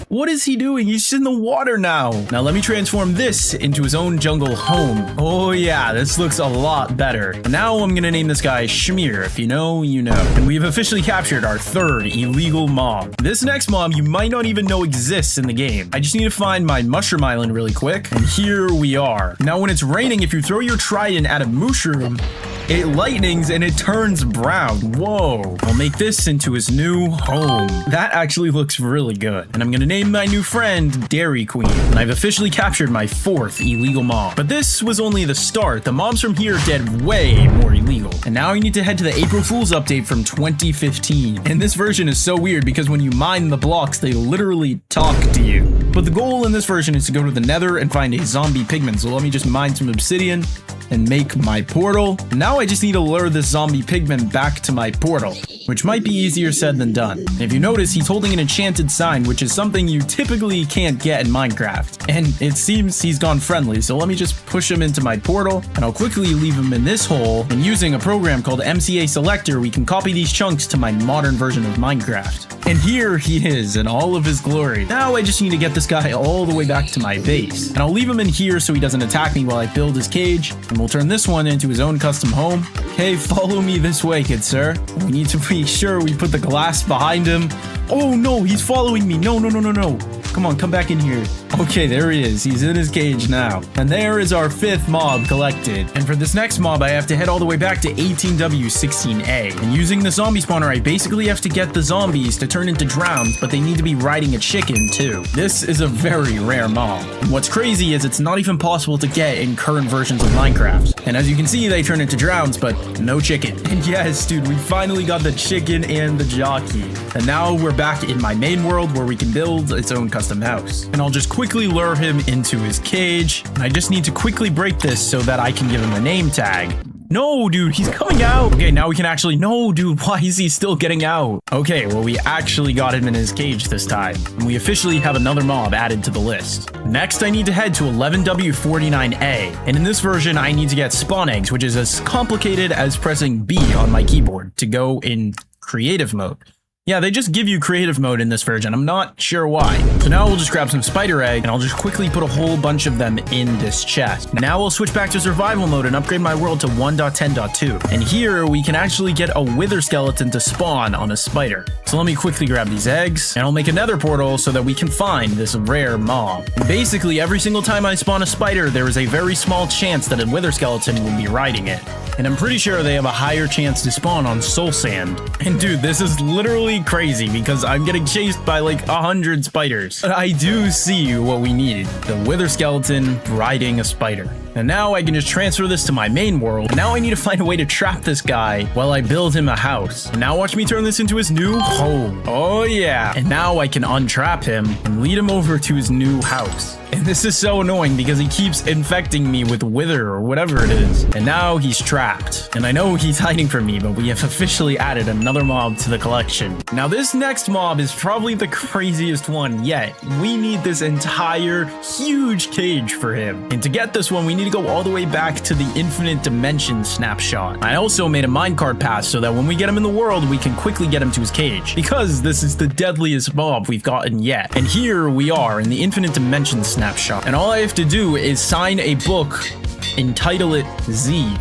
What is he doing? He's in the water now. Now let me transform this into his own jungle home. Oh yeah, this looks a lot better. And now I'm gonna name this guy Shmear. If you know, you know. And we've officially captured our third illegal mob. This next mob you might not even know exists in the game. I just need to find my mushroom island really quick. And here we are. Now when it's raining, if you throw your trident at a mushroom, it lightnings and it turns brown. Whoa. I'll make this into his new home. That actually looks really good. And I'm gonna name my new friend Dairy Queen. And I've officially captured my fourth illegal mob. But this was only the start. The mobs from here get way more illegal. And now you need to head to the April Fool's update from 2015. And this version is so weird because when you mine the blocks, they literally talk to you. But the goal in this version is to go to the nether and find a zombie pigman. So let me just mine some obsidian and make my portal. Now I just need to lure this zombie pigman back to my portal. which might be easier said than done. And if you notice, he's holding an enchanted sign, which is something you typically can't get in Minecraft. And it seems he's gone friendly, so let me just push him into my portal, and I'll quickly leave him in this hole, and using a program called MCA Selector, we can copy these chunks to my modern version of Minecraft. And here he is in all of his glory. Now I just need to get this guy all the way back to my base. And I'll leave him in here so he doesn't attack me while I build his cage, and we'll turn this one into his own custom home. Okay, follow me this way, good sir. We need to make sure we put the glass behind him. Oh no, he's following me. No. Come on, come back in here. Okay, there he is. He's in his cage now. And there is our 5th mob collected. And for this next mob, I have to head all the way back to 18W16A. And using the zombie spawner, I basically have to get the zombies to turn into drowns, but they need to be riding a chicken too. This is a very rare mob. And what's crazy is it's not even possible to get in current versions of Minecraft. And as you can see, they turn into drowns, but no chicken. And yes, dude, we finally got the chicken and the jockey. And now we're back in my main world where we can build its own custom house. And I'll just quickly lure him into his cage. And I just need to quickly break this so that I can give him a name tag. No, dude, he's coming out. Okay, now we can actually... No, dude, why is he still getting out? Okay, well, we actually got him in his cage this time. And we officially have another mob added to the list. Next, I need to head to 11W49A. And in this version, I need to get spawn eggs, which is as complicated as pressing B on my keyboard to go in creative mode. Yeah, they just give you creative mode in this version. I'm not sure why. So now we'll just grab some spider egg, and I'll just quickly put a whole bunch of them in this chest. Now we'll switch back to survival mode and upgrade my world to 1.10.2. And here we can actually get a wither skeleton to spawn on a spider. So let me quickly grab these eggs, and I'll make another portal so that we can find this rare mob. And basically, every single time I spawn a spider, there is a very small chance that a wither skeleton will be riding it. And I'm pretty sure they have a higher chance to spawn on soul sand. And dude, this is literally crazy because I'm getting chased by like 100 spiders. But I do see what we needed. The wither skeleton riding a spider. And now I can just transfer this to my main world. And now I need to find a way to trap this guy while I build him a house. And now watch me turn this into his new home. Oh yeah. And now I can untrap him and lead him over to his new house. And this is so annoying because he keeps infecting me with wither or whatever it is. And now he's trapped. And I know he's hiding from me, but we have officially added another mob to the collection. Now this next mob is probably the craziest one yet. We need this entire huge cage for him. And to get this one, we need to go all the way back to the infinite dimension snapshot. I also made a minecart path so that when we get him in the world, we can quickly get him to his cage. Because this is the deadliest mob we've gotten yet. And here we are in the infinite dimension snapshot. And all I have to do is sign a book, entitle it Z.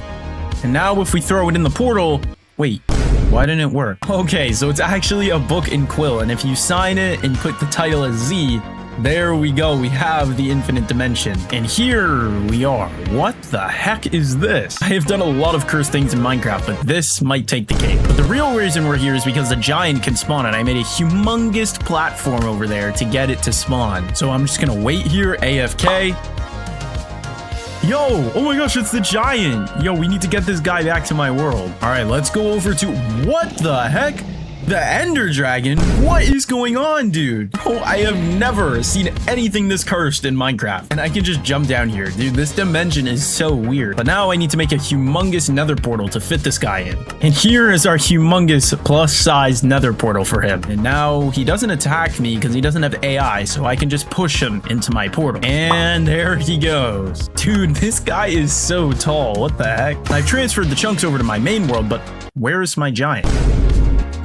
And now if we throw it in the portal, wait, why didn't it work? Okay, so it's actually a book in Quill, and if you sign it and put the title as Z, there we go, we have the infinite dimension. And here we are. What the heck is this? I have done a lot of cursed things in Minecraft, but this might take the cake. But the real reason we're here is because the giant can spawn, and I made a humongous platform over there to get it to spawn. So I'm just gonna wait here, AFK. Yo, oh my gosh, it's the giant. Yo, we need to get this guy back to my world. All right, let's go over to, what the heck? The Ender Dragon? What is going on, dude? Oh, I have never seen anything this cursed in Minecraft. And I can just jump down here. Dude, this dimension is so weird. But now I need to make a humongous nether portal to fit this guy in. And here is our humongous plus-size nether portal for him. And now he doesn't attack me because he doesn't have AI, so I can just push him into my portal. And there he goes. Dude, this guy is so tall. What the heck? I've transferred the chunks over to my main world, but where is my giant?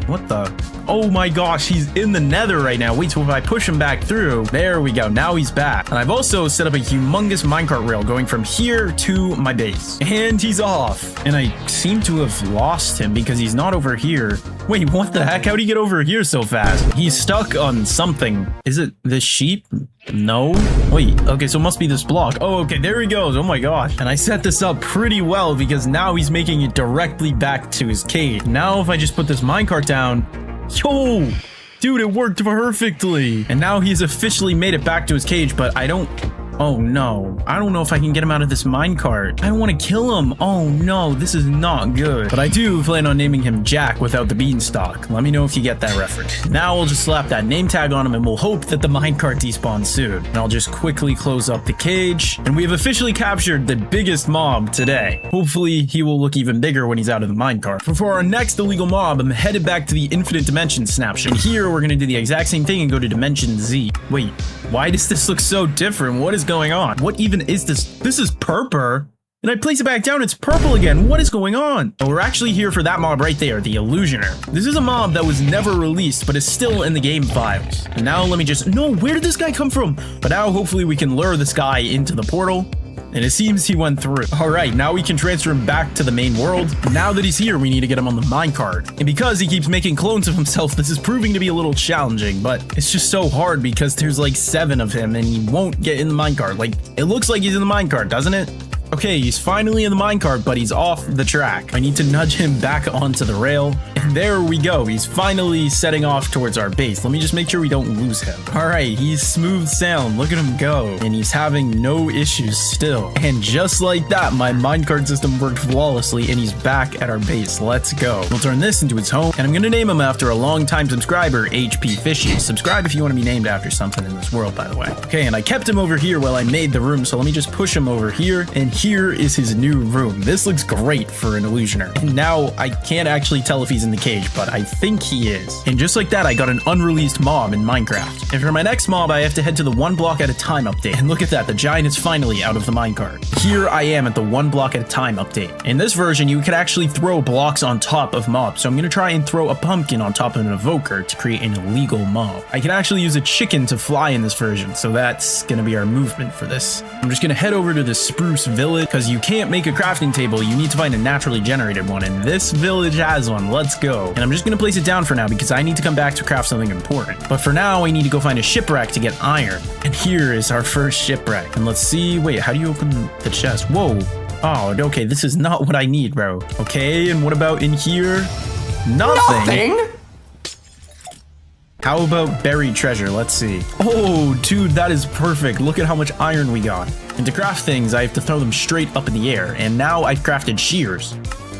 What the? Oh my gosh, he's in the nether right now. Wait, so if I push him back through, there we go. Now he's back. And I've also set up a humongous minecart rail going from here to my base. And he's off. And I seem to have lost him because he's not over here. Wait, what the heck? How'd he get over here so fast? He's stuck on something. Is it this sheep? No. Wait, okay, so it must be this block. Oh, okay, there he goes. Oh my gosh. And I set this up pretty well because now he's making it directly back to his cave. Now if I just put this minecart down, yo, dude, it worked perfectly. And now he's officially made it back to his cage, but I don't Oh no, I don't know if I can get him out of this minecart. I don't want to kill him. Oh no, this is not good. But I do plan on naming him Jack without the beanstalk. Let me know if you get that reference. Now we'll just slap that name tag on him and we'll hope that the minecart despawns soon. And I'll just quickly close up the cage. And we have officially captured the biggest mob today. Hopefully he will look even bigger when he's out of the minecart. For our next illegal mob, I'm headed back to the infinite dimension snapshot. And here we're going to do the exact same thing and go to dimension Z. Wait, why does this look so different? What is going on? What even is this? This is purple. And I place it back down, it's purple again. What is going on? Oh, we're actually here for that mob right there, the Illusioner. This is a mob that was never released, but is still in the game files. And now let me just... No, where did this guy come from? But now hopefully we can lure this guy into the portal. And it seems he went through. All right, now we can transfer him back to the main world. Now that he's here, we need to get him on the minecart. And because he keeps making clones of himself, this is proving to be a little challenging, but it's just so hard because there's like 7 of him and he won't get in the minecart. Like, it looks like he's in the minecart, doesn't it? Okay, he's finally in the minecart, but he's off the track. I need to nudge him back onto the rail. And there we go. He's finally setting off towards our base. Let me just make sure we don't lose him. All right, he's smooth sound. Look at him go. And he's having no issues still. And just like that, my minecart system worked flawlessly and he's back at our base. Let's go. We'll turn this into his home. And I'm going to name him after a longtime subscriber, HP Fishy. Subscribe if you want to be named after something in this world, by the way. Okay, and I kept him over here while I made the room. So let me just push him over here. And here is his new room. This looks great for an Illusioner. And now I can't actually tell if he's in the cage, but I think he is. And just like that, I got an unreleased mob in Minecraft. And for my next mob, I have to head to the 1 block at a time update. And look at that, the giant is finally out of the minecart. Here I am at the 1 block at a time update. In this version, you could actually throw blocks on top of mobs. So I'm gonna try and throw a pumpkin on top of an evoker to create an illegal mob. I can actually use a chicken to fly in this version, so that's gonna be our movement for this. I'm just gonna head over to the spruce village because you can't make a crafting table. You need to find a naturally generated one, and this village has one. Let's go. And I'm just gonna place it down for now because I need to come back to craft something important. But for now, I need to go find a shipwreck to get iron. And here is our first shipwreck. And let's see, wait, how do you open the chest? Whoa. Oh, okay, this is not what I need, bro. Okay, and what about in here? Nothing. How about buried treasure? Let's see. Oh, dude, that is perfect. Look at how much iron we got. And to craft things, I have to throw them straight up in the air. And now I've crafted shears.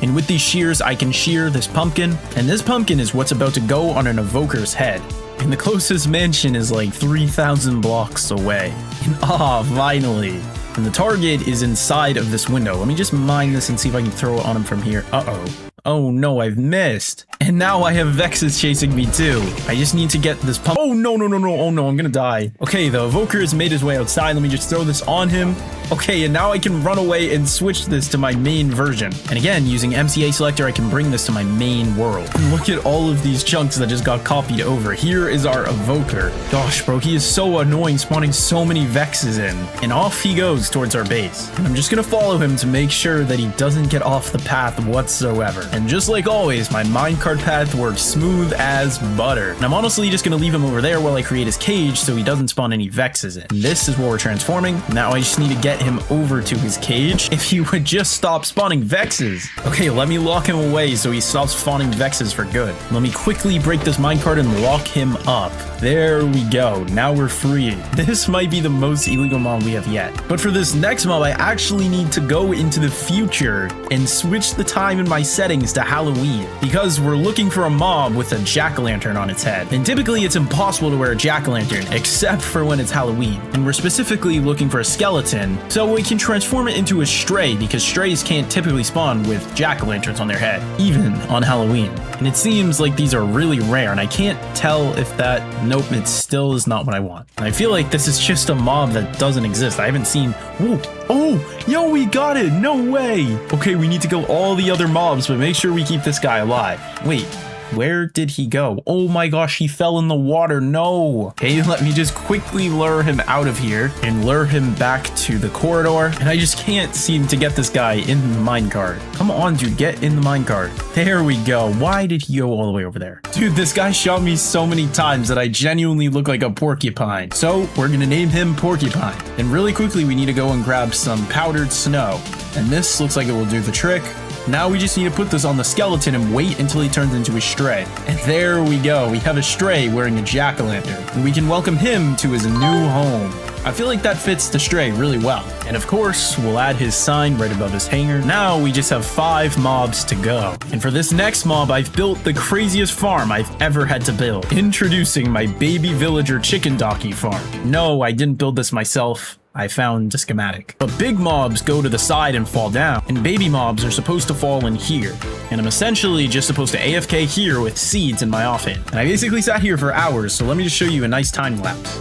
And with these shears, I can shear this pumpkin. And this pumpkin is what's about to go on an evoker's head. And the closest mansion is like 3,000 blocks away. And finally. And the target is inside of this window. Let me just mine this and see if I can throw it on him from here. Uh-oh. Oh no, I've missed. And now I have Vexes chasing me too. I just need to get this pump. Oh no, no, no, no. Oh no, I'm gonna die. Okay, the evoker has made his way outside. Let me just throw this on him. Okay, and now I can run away and switch this to my main version. And again, using MCA selector, I can bring this to my main world. And look at all of these chunks that just got copied over. Here is our evoker. Gosh, bro, he is so annoying, spawning so many Vexes in. And off he goes towards our base. And I'm just gonna follow him to make sure that he doesn't get off the path whatsoever. And just like always, my minecart path works smooth as butter. And I'm honestly just gonna leave him over there while I create his cage so he doesn't spawn any Vexes in. And this is what we're transforming. Now I just need to get him over to his cage. If he would just stop spawning Vexes. Okay, let me lock him away so he stops spawning Vexes for good. Let me quickly break this minecart and lock him up. There we go. Now we're free. This might be the most illegal mob we have yet. But for this next mob, I actually need to go into the future and switch the time in my settings to Halloween because we're looking for a mob with a jack-o'-lantern on its head. And typically it's impossible to wear a jack-o'-lantern except for when it's Halloween. And we're specifically looking for a skeleton so we can transform it into a stray because strays can't typically spawn with jack-o'-lanterns on their head, even on Halloween. And it seems like these are really rare and I can't tell if that... Nope, it still is not what I want. And I feel like this is just a mob that doesn't exist. I haven't seen... Whoa. Oh, yo, we got it. No way. Okay, we need to kill all the other mobs, but make sure we keep this guy alive. Wait. Where did he go? Oh my gosh, he fell in the water. No. Okay, let me just quickly lure him out of here and lure him back to the corridor. And I just can't seem to get this guy in the minecart. Come on, dude, get in the minecart. There we go. Why did he go all the way over there? Dude, this guy shot me so many times that I genuinely look like a porcupine. So we're gonna name him Porcupine. And really quickly, we need to go and grab some powdered snow. And this looks like it will do the trick. Now we just need to put this on the skeleton and wait until he turns into a stray. And there we go. We have a stray wearing a jack-o'-lantern. And we can welcome him to his new home. I feel like that fits the Stray really well. And of course, we'll add his sign right above his hangar. Now we just have 5 mobs to go. And for this next mob, I've built the craziest farm I've ever had to build. Introducing my baby villager chicken donkey farm. No, I didn't build this myself. I found a schematic. But big mobs go to the side and fall down, and baby mobs are supposed to fall in here. And I'm essentially just supposed to AFK here with seeds in my offhand. And I basically sat here for hours, so let me just show you a nice time lapse.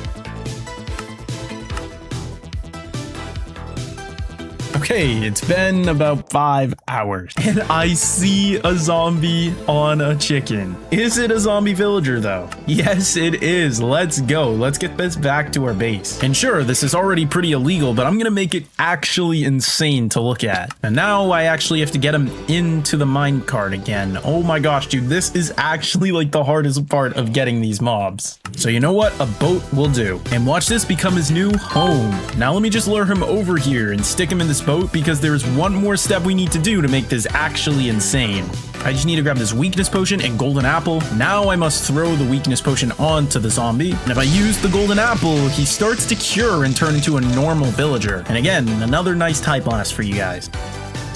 Okay, it's been about 5 hours, and I see a zombie on a chicken. Is it a zombie villager though? Yes, it is. Let's go. Let's get this back to our base. And sure, this is already pretty illegal, but I'm gonna make it actually insane to look at. And now I actually have to get him into the minecart again. Oh my gosh, dude, this is actually like the hardest part of getting these mobs. So you know what? A boat will do. And watch this become his new home. Now let me just lure him over here and stick him in this boat, because there's one more step we need to do to make this actually insane. I just need to grab this weakness potion and golden apple. Now I must throw the weakness potion onto the zombie. And if I use the golden apple, he starts to cure and turn into a normal villager. And again, another nice type blast for you guys.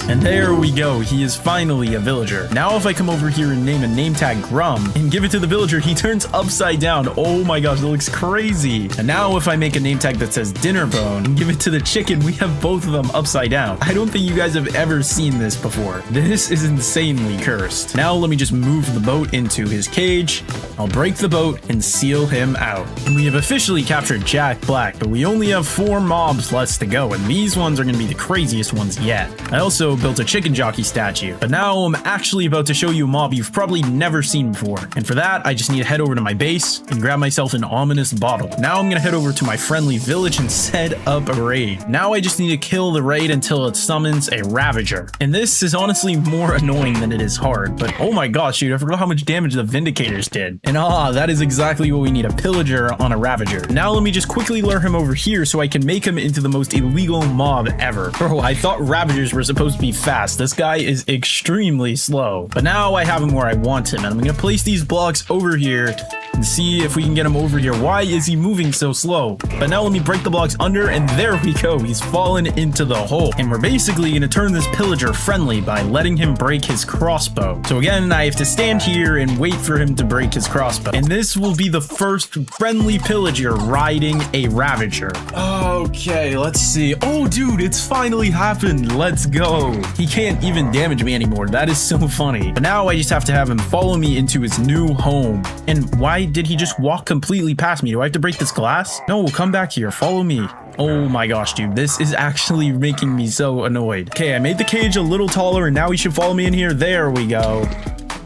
And there we go, he is finally a villager. Now if I come over here and name a name tag Grum and give it to the villager, he turns upside down. Oh my gosh, that looks crazy. And now if I make a name tag that says Dinner Bone and give it to the chicken, we have both of them upside down. I don't think you guys have ever seen this before. This is insanely cursed. Now let me just move the boat into his cage. I'll break the boat and seal him out. And we have officially captured Jack Black, but we only have 4 mobs left to go, and these ones are going to be the craziest ones yet. I also built a chicken jockey statue, but now I'm actually about to show you a mob you've probably never seen before. And for that, I just need to head over to my base and grab myself an ominous bottle. Now I'm gonna head over to my friendly village and set up a raid. Now I just need to kill the raid until it summons a Ravager. And this is honestly more annoying than it is hard, but oh my gosh, dude, I forgot how much damage the Vindicators did. And that is exactly what we need, a Pillager on a Ravager. Now let me just quickly lure him over here so I can make him into the most illegal mob ever. Bro, I thought Ravagers were supposed to be fast. This guy is extremely slow, but now I have him where I want him, and I'm gonna place these blocks over here and see if we can get him over here. Why is he moving so slow? But now let me break the blocks under, and there we go. He's fallen into the hole, and we're basically gonna turn this pillager friendly by letting him break his crossbow. So again, I have to stand here and wait for him to break his crossbow, and this will be the first friendly pillager riding a Ravager. Okay, let's see. Oh dude, it's finally happened. Let's go. He can't even damage me anymore. That is so funny. But now I just have to have him follow me into his new home. And why did he just walk completely past me? Do I have to break this glass? No, come back here. Follow me. Oh my gosh, dude, this is actually making me so annoyed. Okay, I made the cage a little taller, and now he should follow me in here. There we go.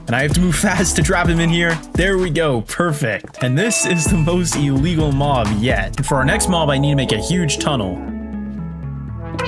And I have to move fast to trap him in here. There we go, perfect. And this is the most illegal mob yet. And for our next mob, I need to make a huge tunnel,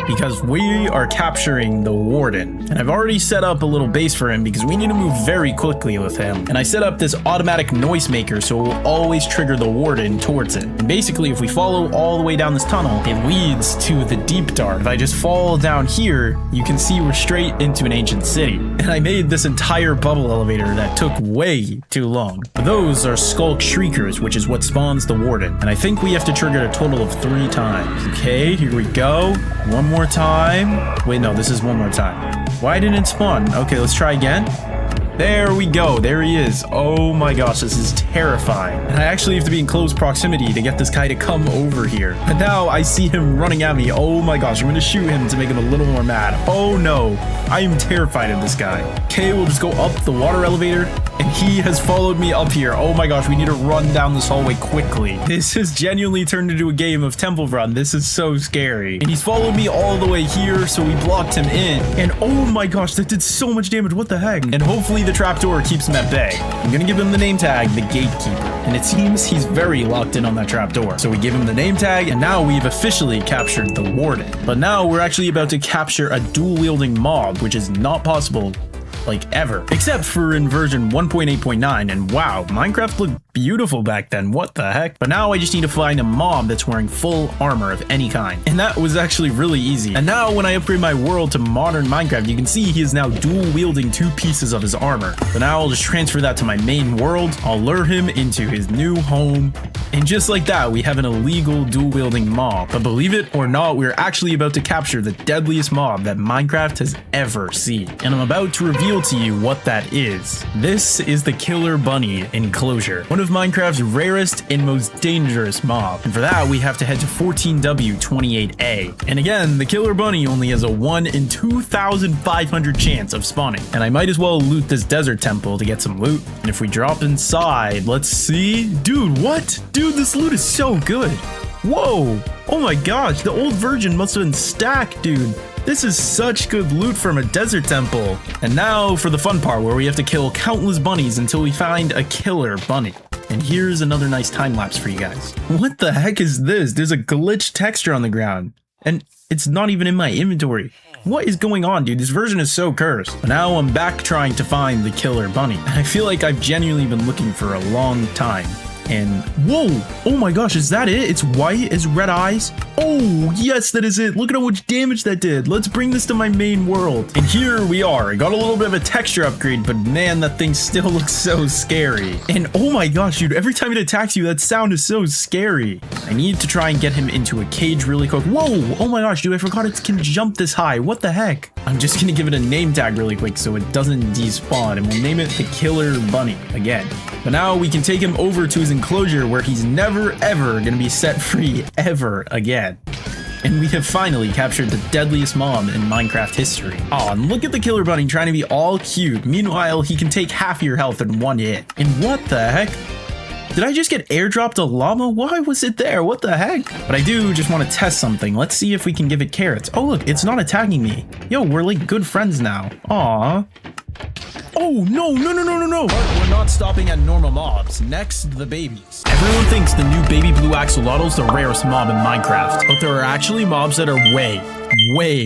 because we are capturing the Warden. And I've already set up a little base for him because we need to move very quickly with him. And I set up this automatic noise maker so it will always trigger the Warden towards it. And basically, if we follow all the way down this tunnel, it leads to the Deep Dark. If I just fall down here, you can see we're straight into an ancient city. And I made this entire bubble elevator that took way too long. Those are Skulk Shriekers, which is what spawns the Warden. And I think we have to trigger it a total of 3 times. Okay, here we go. One more time. Wait, no, this is one more time. Why didn't it spawn? Okay, let's try again. There we go. There he is. Oh my gosh, this is terrifying. And I actually have to be in close proximity to get this guy to come over here. And now I see him running at me. Oh my gosh, I'm gonna shoot him to make him a little more mad. Oh no, I am terrified of this guy. Okay, we'll just go up the water elevator, and he has followed me up here. Oh my gosh, we need to run down this hallway quickly. This has genuinely turned into a game of Temple Run. This is so scary. And he's followed me all the way here, so we blocked him in. And oh my gosh, that did so much damage. What the heck? And hopefully the trapdoor keeps him at bay. I'm gonna give him the name tag, the Gatekeeper. And it seems he's very locked in on that trapdoor. So we give him the name tag, and now we've officially captured the Warden. But now we're actually about to capture a dual-wielding mob, which is not possible like ever, except for in version 1.8.9. And wow, Minecraft looked beautiful back then. What the heck? But now I just need to find a mob that's wearing full armor of any kind. And that was actually really easy. And now when I upgrade my world to modern Minecraft, you can see he is now dual wielding 2 pieces of his armor. So now I'll just transfer that to my main world. I'll lure him into his new home. And just like that, we have an illegal dual wielding mob. But believe it or not, we're actually about to capture the deadliest mob that Minecraft has ever seen. And I'm about to reveal to you what that is. This is the Killer Bunny Enclosure, one of Minecraft's rarest and most dangerous mob. And for that, we have to head to 14W28A. And again, the Killer Bunny only has a 1 in 2,500 chance of spawning. And I might as well loot this desert temple to get some loot. And if we drop inside, let's see. Dude, what? Dude, this loot is so good. Whoa. Oh my gosh, the old version must have been stacked, dude. This is such good loot from a desert temple. And now for the fun part where we have to kill countless bunnies until we find a killer bunny. And here's another nice time lapse for you guys. What the heck is this? There's a glitched texture on the ground. And it's not even in my inventory. What is going on, dude? This version is so cursed. But now I'm back trying to find the killer bunny. And I feel like I've genuinely been looking for a long time. And whoa, oh my gosh, is that it? It's white, it's red eyes. Oh yes, that is it. Look at how much damage that did. Let's bring this to my main world. And here we are. I got a little bit of a texture upgrade, but man, that thing still looks so scary. And oh my gosh, dude, every time it attacks you, that sound is so scary. I need to try and get him into a cage really quick. Whoa, oh my gosh, dude, I forgot it can jump this high. What the heck? I'm just gonna give it a name tag really quick so it doesn't despawn, and we'll name it the Killer Bunny again. But now we can take him over to his enclosure where he's never ever gonna be set free ever again. And we have finally captured the deadliest mob in Minecraft history. Oh, and look at the Killer Bunny trying to be all cute. Meanwhile, he can take half your health in one hit. And what the heck? Did I just get airdropped a llama? Why was it there? What the heck? But I do just want to test something. Let's see if we can give it carrots. Oh, look, it's not attacking me. Yo, we're like good friends now. Aw. Oh, no. But we're not stopping at normal mobs. Next, the babies. Everyone thinks the new baby blue axolotl is the rarest mob in Minecraft, but there are actually mobs that are way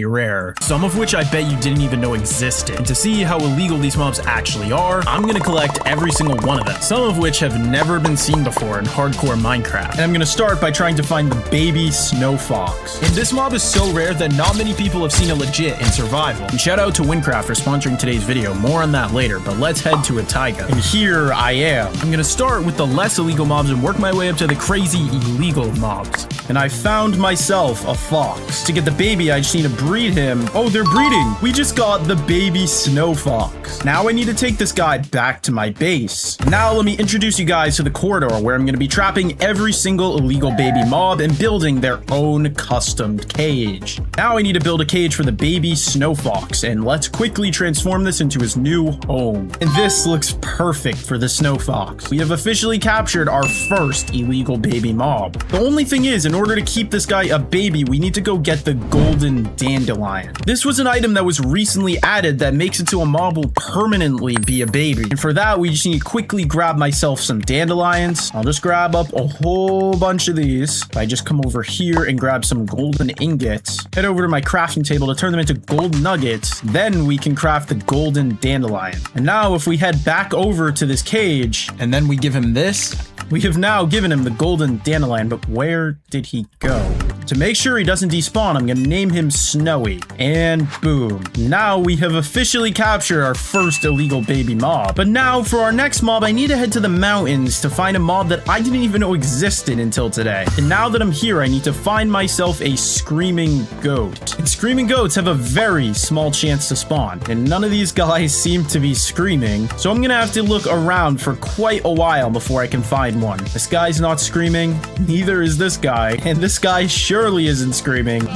rarer, some of which I bet you didn't even know existed. And to see how illegal these mobs actually are, I'm gonna collect every single one of them, some of which have never been seen before in hardcore Minecraft. And I'm gonna start by trying to find the baby snow fox. And this mob is so rare that not many people have seen it legit in survival. And shout out to Windcraft for sponsoring today's video, more on that later, but let's head to a taiga. And here I am. I'm gonna start with the less illegal mobs and work my way up to the crazy illegal mobs. And I found myself a fox. To get the baby, I just need to breed him. Oh, they're breeding. We just got the baby snow fox. Now I need to take this guy back to my base. Now let me introduce you guys to the corridor where I'm going to be trapping every single illegal baby mob and building their own custom cage. Now I need to build a cage for the baby snow fox, and let's quickly transform this into his new home. And this looks perfect for the snow fox. We have officially captured our first illegal baby mob. The only thing is, in order to keep this guy a baby, we need to go get the golden dandelion. This was an item that was recently added that makes it so a mob will permanently be a baby. And for that, we just need to quickly grab myself some dandelions. I'll just grab up a whole bunch of these. I just come over here and grab some golden ingots. Head over to my crafting table to turn them into gold nuggets. Then we can craft the golden dandelion. And now if we head back over to this cage and then we give him this, we have now given him the golden dandelion, but where did he go? To make sure he doesn't despawn, I'm gonna name him Snowy. And boom. Now we have officially captured our first illegal baby mob. But now for our next mob, I need to head to the mountains to find a mob that I didn't even know existed until today. And now that I'm here, I need to find myself a screaming goat. And screaming goats have a very small chance to spawn. And none of these guys seem to be screaming. So I'm gonna have to look around for quite a while before I can find one. This guy's not screaming, neither is this guy, and this guy surely isn't screaming.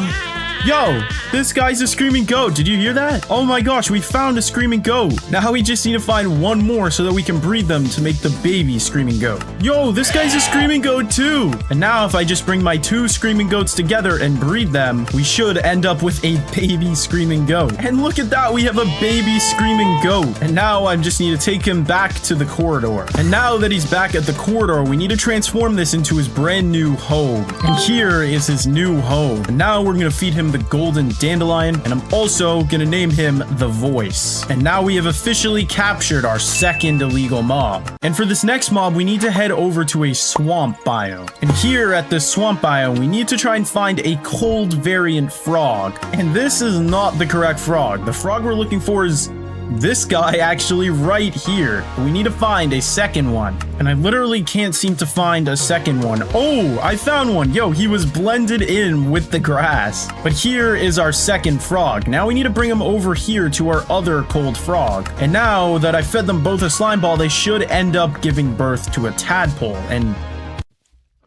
Yo, this guy's a screaming goat. Did you hear that? Oh my gosh, we found a screaming goat. Now we just need to find one more so that we can breed them to make the baby screaming goat. Yo, this guy's a screaming goat too. And now if I just bring my two screaming goats together and breed them, we should end up with a baby screaming goat. And look at that, we have a baby screaming goat. And now I just need to take him back to the corridor. And now that he's back at the corridor, we need to transform this into his brand new home. And here is his new home. And now we're gonna feed him the the golden dandelion, and I'm also gonna name him the voice. And now we have officially captured our second illegal mob. And for this next mob, we need to head over to a swamp biome. And here at this swamp biome, we need to try and find a cold variant frog. And this is not the correct frog. The frog we're looking for is this guy actually right here. We need to find a second one. And I literally can't seem to find a second one. Oh, I found one. Yo, he was blended in with the grass. But here is our second frog. Now we need to bring him over here to our other cold frog. And now that I fed them both a slime ball, they should end up giving birth to a tadpole. And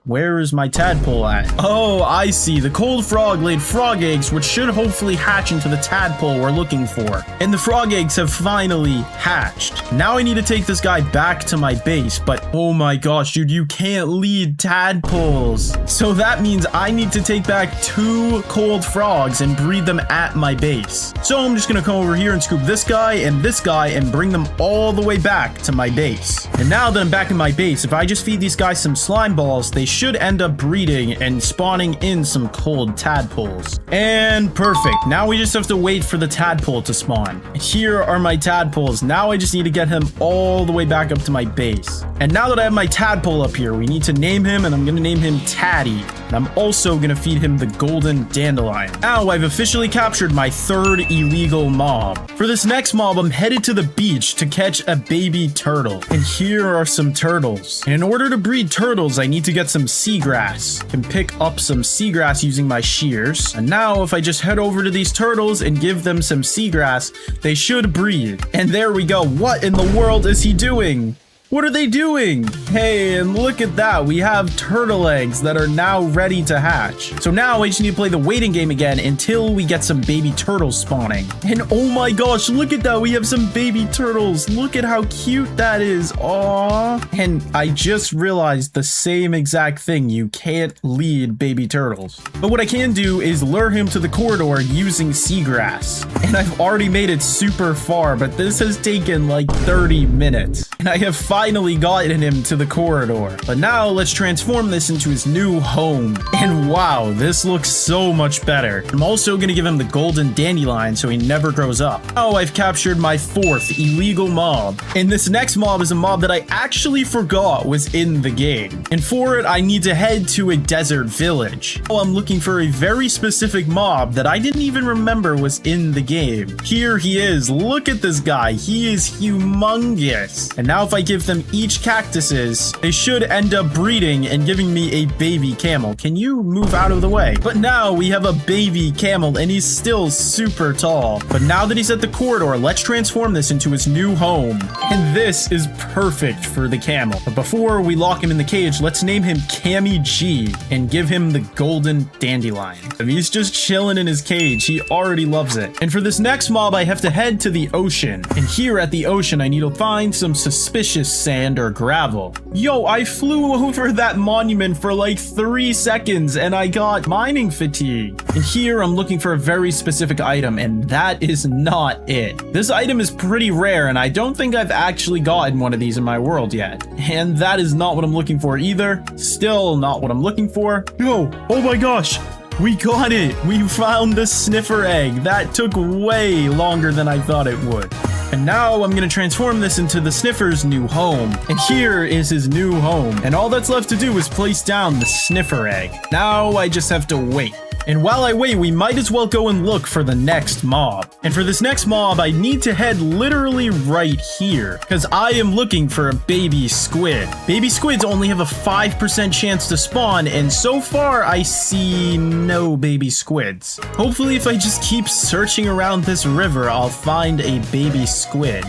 where is my tadpole at? Oh, I see. The cold frog laid frog eggs, which should hopefully hatch into the tadpole we're looking for. And the frog eggs have finally hatched. Now I need to take this guy back to my base, but oh my gosh, dude, you can't lead tadpoles. So that means I need to take back 2 cold frogs and breed them at my base. So I'm just gonna come over here and scoop this guy and bring them all the way back to my base. And now that I'm back in my base, if I just feed these guys some slime balls, they should end up breeding and spawning in some cold tadpoles. And perfect. Now we just have to wait for the tadpole to spawn. Here are my tadpoles. Now I just need to get him all the way back up to my base. And now that I have my tadpole up here, we need to name him, and I'm going to name him Taddy. And I'm also going to feed him the golden dandelion. Now I've officially captured my 3rd illegal mob. For this next mob, I'm headed to the beach to catch a baby turtle. And here are some turtles. And in order to breed turtles, I need to get some seagrass. I can pick up some seagrass using my shears. And now if I just head over to these turtles and give them some seagrass, they should breed. And there we go. What in the world is he doing? What are they doing? Hey, and look at that. We have turtle eggs that are now ready to hatch. So now I just need to play the waiting game again until we get some baby turtles spawning. And oh my gosh, look at that. We have some baby turtles. Look at how cute that is. Aww. And I just realized the same exact thing. You can't lead baby turtles. But what I can do is lure him to the corridor using seagrass. And I've already made it super far, but this has taken like 30 minutes. And I have finally gotten him to the corridor. But now let's transform this into his new home. And wow, this looks so much better. I'm also going to give him the golden dandelion so he never grows up. Now I've captured my 4th illegal mob. And this next mob is a mob that I actually forgot was in the game. And for it, I need to head to a desert village. Oh, I'm looking for a very specific mob that I didn't even remember was in the game. Here he is. Look at this guy. He is humongous. And now if I give them each cactuses, they should end up breeding and giving me a baby camel. Can you move out of the way? But now we have a baby camel and he's still super tall. But now that he's at the corridor, let's transform this into his new home. And this is perfect for the camel. But before we lock him in the cage, let's name him Cammy G and give him the golden dandelion. If he's just chilling in his cage, he already loves it. And for this next mob, I have to head to the ocean. And here at the ocean, I need to find some suspicious sand or gravel. Yo, I flew over that monument for like 3 seconds and I got mining fatigue. And here I'm looking for a very specific item, and that is not it. This item is pretty rare and I don't think I've actually gotten one of these in my world yet. And that is not what I'm looking for either. Still not what I'm looking for. Yo, oh my gosh. We got it! We found the sniffer egg. That took way longer than I thought it would. And now I'm going to transform this into the sniffer's new home. And here is his new home. And all that's left to do is place down the sniffer egg. Now I just have to wait. And while I wait, we might as well go and look for the next mob. And for this next mob, I need to head literally right here, because I am looking for a baby squid. Baby squids only have a 5% chance to spawn, and so far I see no baby squids. Hopefully if I just keep searching around this river, I'll find a baby squid.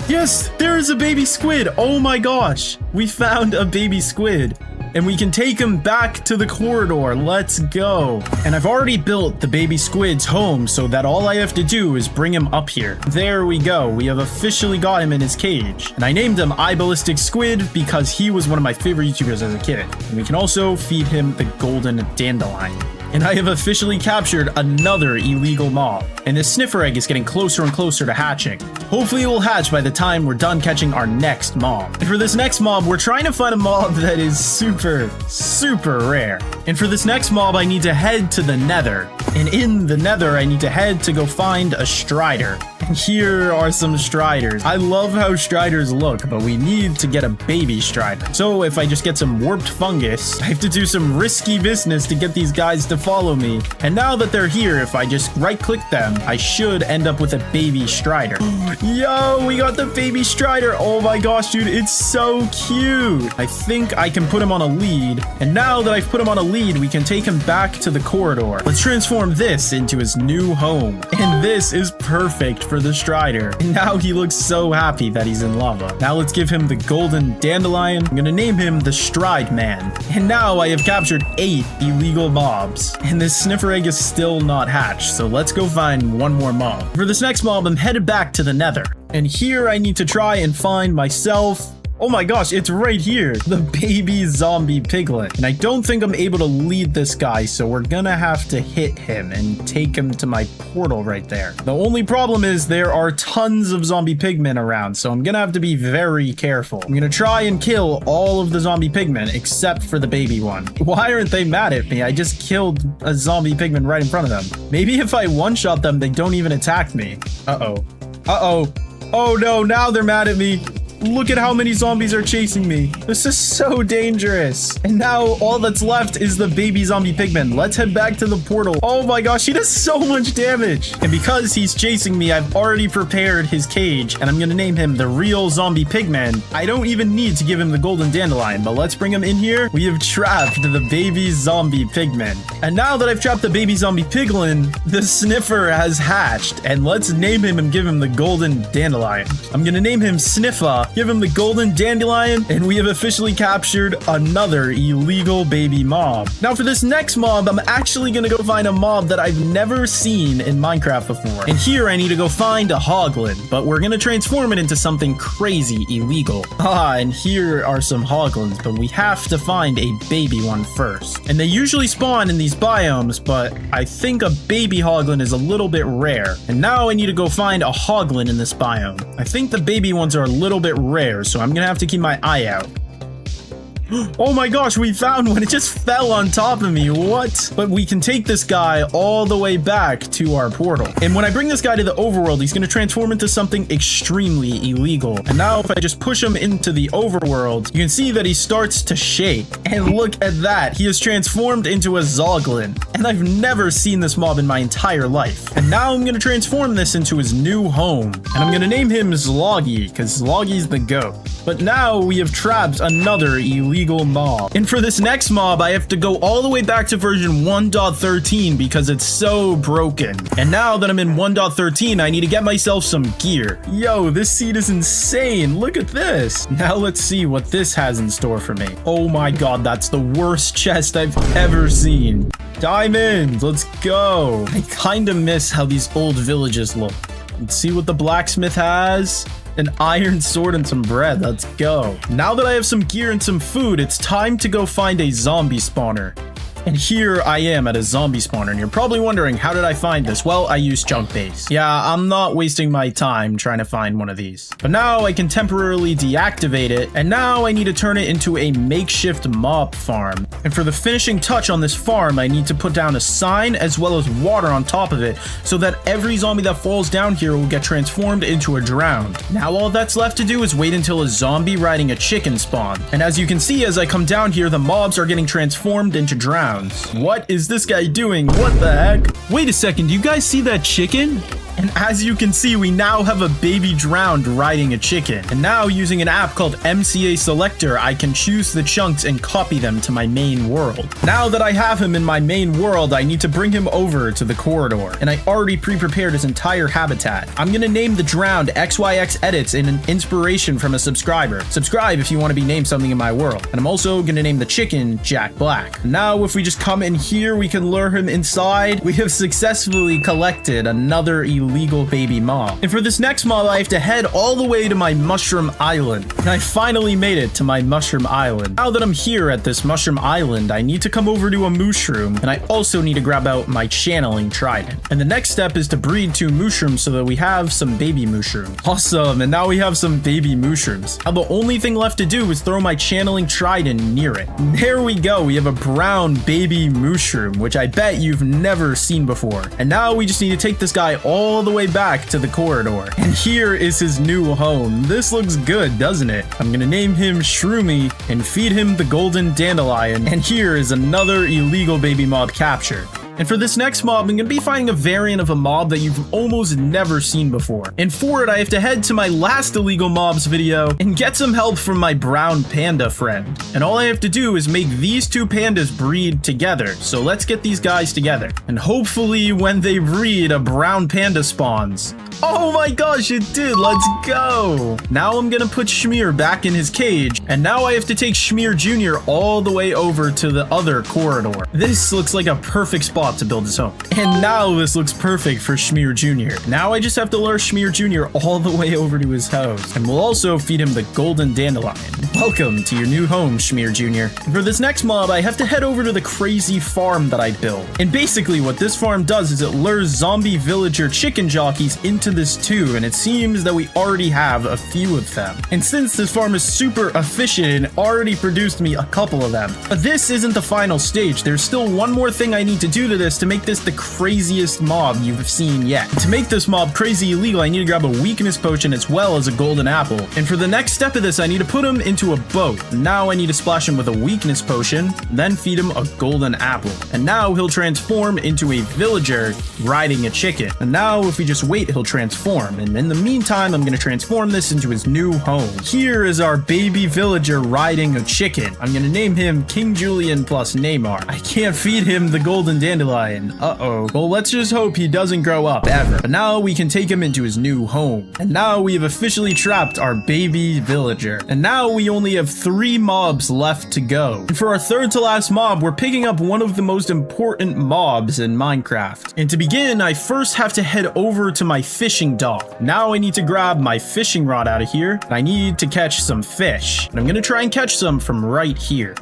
Yes, there is a baby squid. Oh my gosh, we found a baby squid. And we can take him back to the corridor. Let's go. And I've already built the baby squid's home so that all I have to do is bring him up here. There we go. We have officially got him in his cage. And I named him iBallistic Squid because he was one of my favorite YouTubers as a kid. And we can also feed him the golden dandelion. And I have officially captured another illegal mob. And this sniffer egg is getting closer and closer to hatching. Hopefully it will hatch by the time we're done catching our next mob. And for this next mob, we're trying to find a mob that is super rare. And for this next mob, I need to head to the Nether. And in the Nether, I need to head to go find a Strider. And here are some Striders. I love how Striders look, but we need to get a baby Strider. So if I just get some warped fungus, I have to do some risky business to get these guys to follow me. And now that they're here, if I just right-click them, I should end up with a baby Strider. Yo, we got the baby Strider. Oh my gosh, dude, it's so cute. I think I can put him on a lead. And now that I've put him on a lead, we can take him back to the corridor. Let's transform this into his new home. And this is perfect for the Strider. And now he looks so happy that he's in lava. Now let's give him the golden dandelion. I'm gonna name him the Stride Man. And now I have captured 8 illegal mobs. And this sniffer egg is still not hatched. So let's go find one more mob. For this next mob, I'm headed back to the Nether. And here I need to try and find myself. Oh my gosh, it's right here. The baby zombie piglet. And I don't think I'm able to lead this guy, so we're gonna have to hit him and take him to my portal right there. The only problem is there are tons of zombie pigmen around, so I'm gonna have to be very careful. I'm gonna try and kill all of the zombie pigmen except for the baby one. Why aren't they mad at me? I just killed a zombie pigman right in front of them. Maybe if I one-shot them, they don't even attack me. Uh-oh. Uh-oh. Oh no, now they're mad at me. Look at how many zombies are chasing me. This is so dangerous. And now all that's left is the baby zombie pigman. Let's head back to the portal. Oh my gosh, he does so much damage. And because he's chasing me, I've already prepared his cage, and I'm gonna name him the real zombie pigman. I don't even need to give him the golden dandelion, but let's bring him in here. We have trapped the baby zombie pigman. And now that I've trapped the baby zombie piglin, the sniffer has hatched. And let's name him and give him the golden dandelion. I'm gonna name him Sniffa, give him the golden dandelion, and we have officially captured another illegal baby mob. Now for this next mob, I'm actually gonna go find a mob that I've never seen in Minecraft before. And here I need to go find a hoglin, but we're gonna transform it into something crazy illegal. And here are some hoglins, but we have to find a baby one first. And they usually spawn in these biomes, but I think a baby hoglin is a little bit rare. And now I need to go find a hoglin in this biome. I think the baby ones are a little bit rare, so I'm gonna have to keep my eye out. Oh my gosh, we found one. It just fell on top of me. What? But we can take this guy all the way back to our portal. And when I bring this guy to the overworld, he's going to transform into something extremely illegal. And now if I just push him into the overworld, you can see that he starts to shake. And look at that. He has transformed into a zoglin. And I've never seen this mob in my entire life. And now I'm going to transform this into his new home. And I'm going to name him Zloggy, because Zloggy's the goat. But now we have trapped another illegal mob. And for this next mob, I have to go all the way back to version 1.13 because it's so broken. And now that I'm in 1.13, I need to get myself some gear. Yo, this seed is insane. Look at this. Now let's see what this has in store for me. Oh my god, that's the worst chest I've ever seen. Diamonds, let's go. I kind of miss how these old villages look. Let's see what the blacksmith has. An iron sword and some bread. Let's go. Now that I have some gear and some food, it's time to go find a zombie spawner. And here I am at a zombie spawner, and you're probably wondering, how did I find this? Well, I used Chunk Base. Yeah, I'm not wasting my time trying to find one of these. But now I can temporarily deactivate it, and now I need to turn it into a makeshift mob farm. And for the finishing touch on this farm, I need to put down a sign as well as water on top of it, so that every zombie that falls down here will get transformed into a drowned. Now all that's left to do is wait until a zombie riding a chicken spawn. And as you can see, as I come down here, the mobs are getting transformed into drowns. What is this guy doing? What the heck? Wait a second, do you guys see that chicken? And as you can see, we now have a baby drowned riding a chicken. And now using an app called MCA Selector, I can choose the chunks and copy them to my main world. Now that I have him in my main world, I need to bring him over to the corridor. And I already pre-prepared his entire habitat. I'm gonna name the drowned XYX Edits in an inspiration from a subscriber. Subscribe if you want to be named something in my world. And I'm also gonna name the chicken Jack Black. Now if we just come in here, we can lure him inside. We have successfully collected another illegal baby mob. And for this next mob, I have to head all the way to my mushroom island. And I finally made it to my mushroom island. Now that I'm here at this mushroom island, I need to come over to a mushroom, and I also need to grab out my channeling trident. And the next step is to breed 2 mushrooms so that we have some baby mushrooms. Awesome, and now we have some baby mushrooms. Now the only thing left to do is throw my channeling trident near it. There we go, we have a brown baby mushroom, which I bet you've never seen before. And now we just need to take this guy all the way back to the corridor. And here is his new home. This looks good, doesn't it? I'm gonna name him Shroomy and feed him the golden dandelion. And here is another illegal baby mob captured. And for this next mob, I'm going to be finding a variant of a mob that you've almost never seen before. And for it, I have to head to my last illegal mobs video and get some help from my brown panda friend. And all I have to do is make these 2 pandas breed together. So let's get these guys together. And hopefully when they breed, a brown panda spawns. Oh my gosh, it did. Let's go. Now I'm gonna put Schmear back in his cage, and now I have to take Schmear Jr. all the way over to the other corridor. This looks like a perfect spot to build his home. And now this looks perfect for Schmear Jr. Now I just have to lure Schmear Jr. all the way over to his house, and we'll also feed him the golden dandelion. Welcome to your new home, Schmear Jr. And for this next mob, I have to head over to the crazy farm that I built. And basically what this farm does is it lures zombie villager chicken jockeys into this too, and it seems that we already have a few of them. And since this farm is super efficient, it already produced me a couple of them. But this isn't the final stage. There's still one more thing I need to do to this to make this the craziest mob you've seen yet. To make this mob crazy illegal, I need to grab a weakness potion as well as a golden apple. And for the next step of this, I need to put him into a boat. Now I need to splash him with a weakness potion, then feed him a golden apple. And now he'll transform into a villager riding a chicken. And now if we just wait, he'll transform. And in the meantime, I'm going to transform this into his new home. Here is our baby villager riding a chicken. I'm going to name him King Julian plus Neymar. I can't feed him the golden dandelion. Uh-oh. Well, let's just hope he doesn't grow up ever. But now we can take him into his new home. And now we have officially trapped our baby villager. And now we only have 3 mobs left to go. And for our third to last mob, we're picking up one of the most important mobs in Minecraft. And to begin, I first have to head over to my fishing dock. Now I need to grab my fishing rod out of here, and I need to catch some fish. And I'm gonna try and catch some from right here.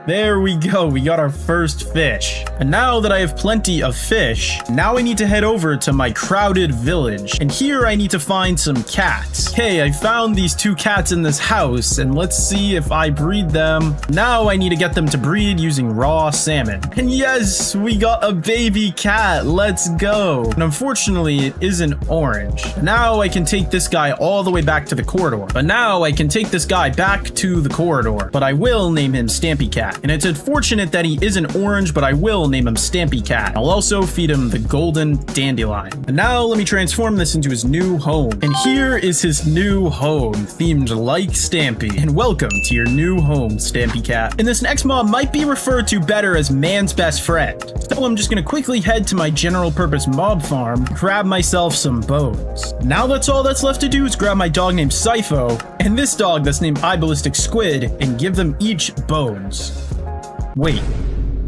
There we go, we got our first fish. And now that I have plenty of fish, now I need to head over to my crowded village. And here I need to find some cats. Okay, I found these 2 cats in this house, and let's see if I breed them. Now I need to get them to breed using raw salmon. And yes, we got a baby cat, let's go. And unfortunately, it isn't orange. Now I can take this guy all the way back to the corridor. But now I can take this guy back to the corridor. But I will name him Stampy Cat. And it's unfortunate that he isn't orange, but I will name him Stampy Cat. I'll also feed him the golden dandelion. And now let me transform this into his new home. And here is his new home, themed like Stampy. And welcome to your new home, Stampy Cat. And this next mob might be referred to better as man's best friend. So I'm just gonna quickly head to my general purpose mob farm, grab myself some bones. Now that's all that's left to do is grab my dog named Sipho and this dog that's named iBallistic Squid and give them each bones. Wait,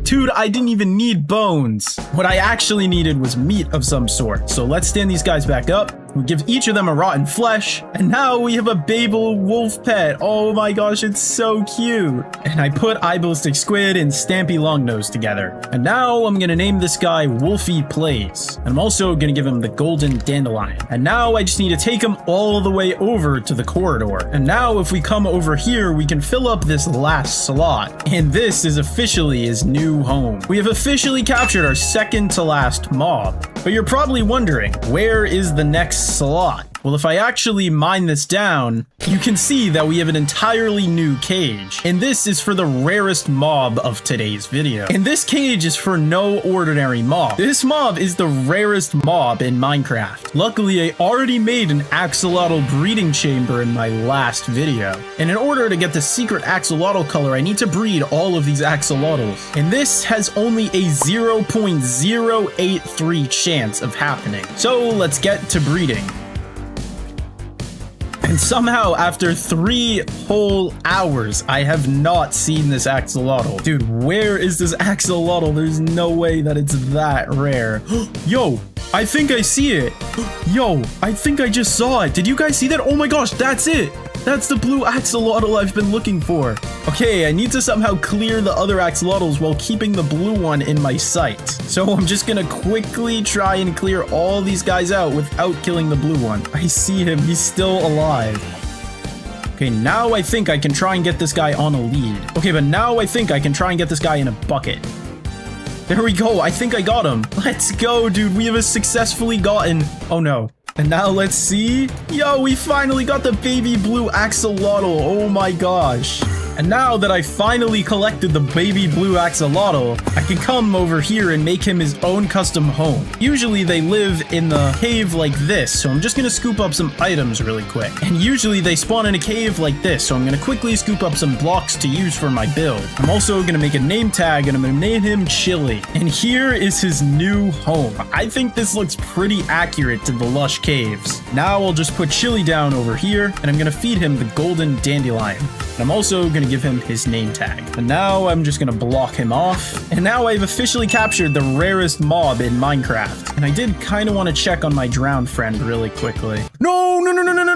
dude, I didn't even need bones. What I actually needed was meat of some sort. So let's stand these guys back up. We give each of them a rotten flesh, and now we have a Babel wolf pet. Oh my gosh, it's so cute. And I put iBallistic Squid and Stampy Longnose together. And now I'm gonna name this guy Wolfie Plays. And I'm also gonna give him the golden dandelion. And now I just need to take him all the way over to the corridor. And now if we come over here, we can fill up this last slot. And this is officially his new home. We have officially captured our second to last mob. But you're probably wondering, where is the next slot? Well, if I actually mine this down, you can see that we have an entirely new cage. And this is for the rarest mob of today's video. And this cage is for no ordinary mob. This mob is the rarest mob in Minecraft. Luckily, I already made an axolotl breeding chamber in my last video. And in order to get the secret axolotl color, I need to breed all of these axolotls. And this has only a 0.083 chance of happening. So let's get to breeding. And somehow, after 3 whole hours, I have not seen this axolotl. Dude, where is this axolotl? There's no way that it's that rare. Yo, I think I see it. Yo, I think I just saw it. Did you guys see that? Oh my gosh, that's it. That's the blue axolotl I've been looking for. Okay, I need to somehow clear the other axolotls while keeping the blue one in my sight. So I'm just gonna quickly try and clear all these guys out without killing the blue one. I see him, he's still alive. Okay, now I think I can try and get this guy on a lead. Okay, but now I think I can try and get this guy in a bucket. There we go, I think I got him. Let's go, dude, we have successfully gotten... Oh no. And now let's see. Yo, we finally got the baby blue axolotl. Oh my gosh. And now that I finally collected the baby blue axolotl, I can come over here and make him his own custom home. Usually they live in the cave like this, so I'm just gonna scoop up some items really quick. And usually they spawn in a cave like this, so I'm gonna quickly scoop up some blocks to use for my build. I'm also gonna make a name tag and I'm gonna name him Chili. And here is his new home. I think this looks pretty accurate to the lush caves. Now I'll just put Chili down over here and I'm gonna feed him the golden dandelion. And I'm also gonna give him his name tag. And now I'm just gonna block him off. And now I've officially captured the rarest mob in Minecraft. And I did kind of want to check on my drowned friend really quickly. No, no, no, no, no, no.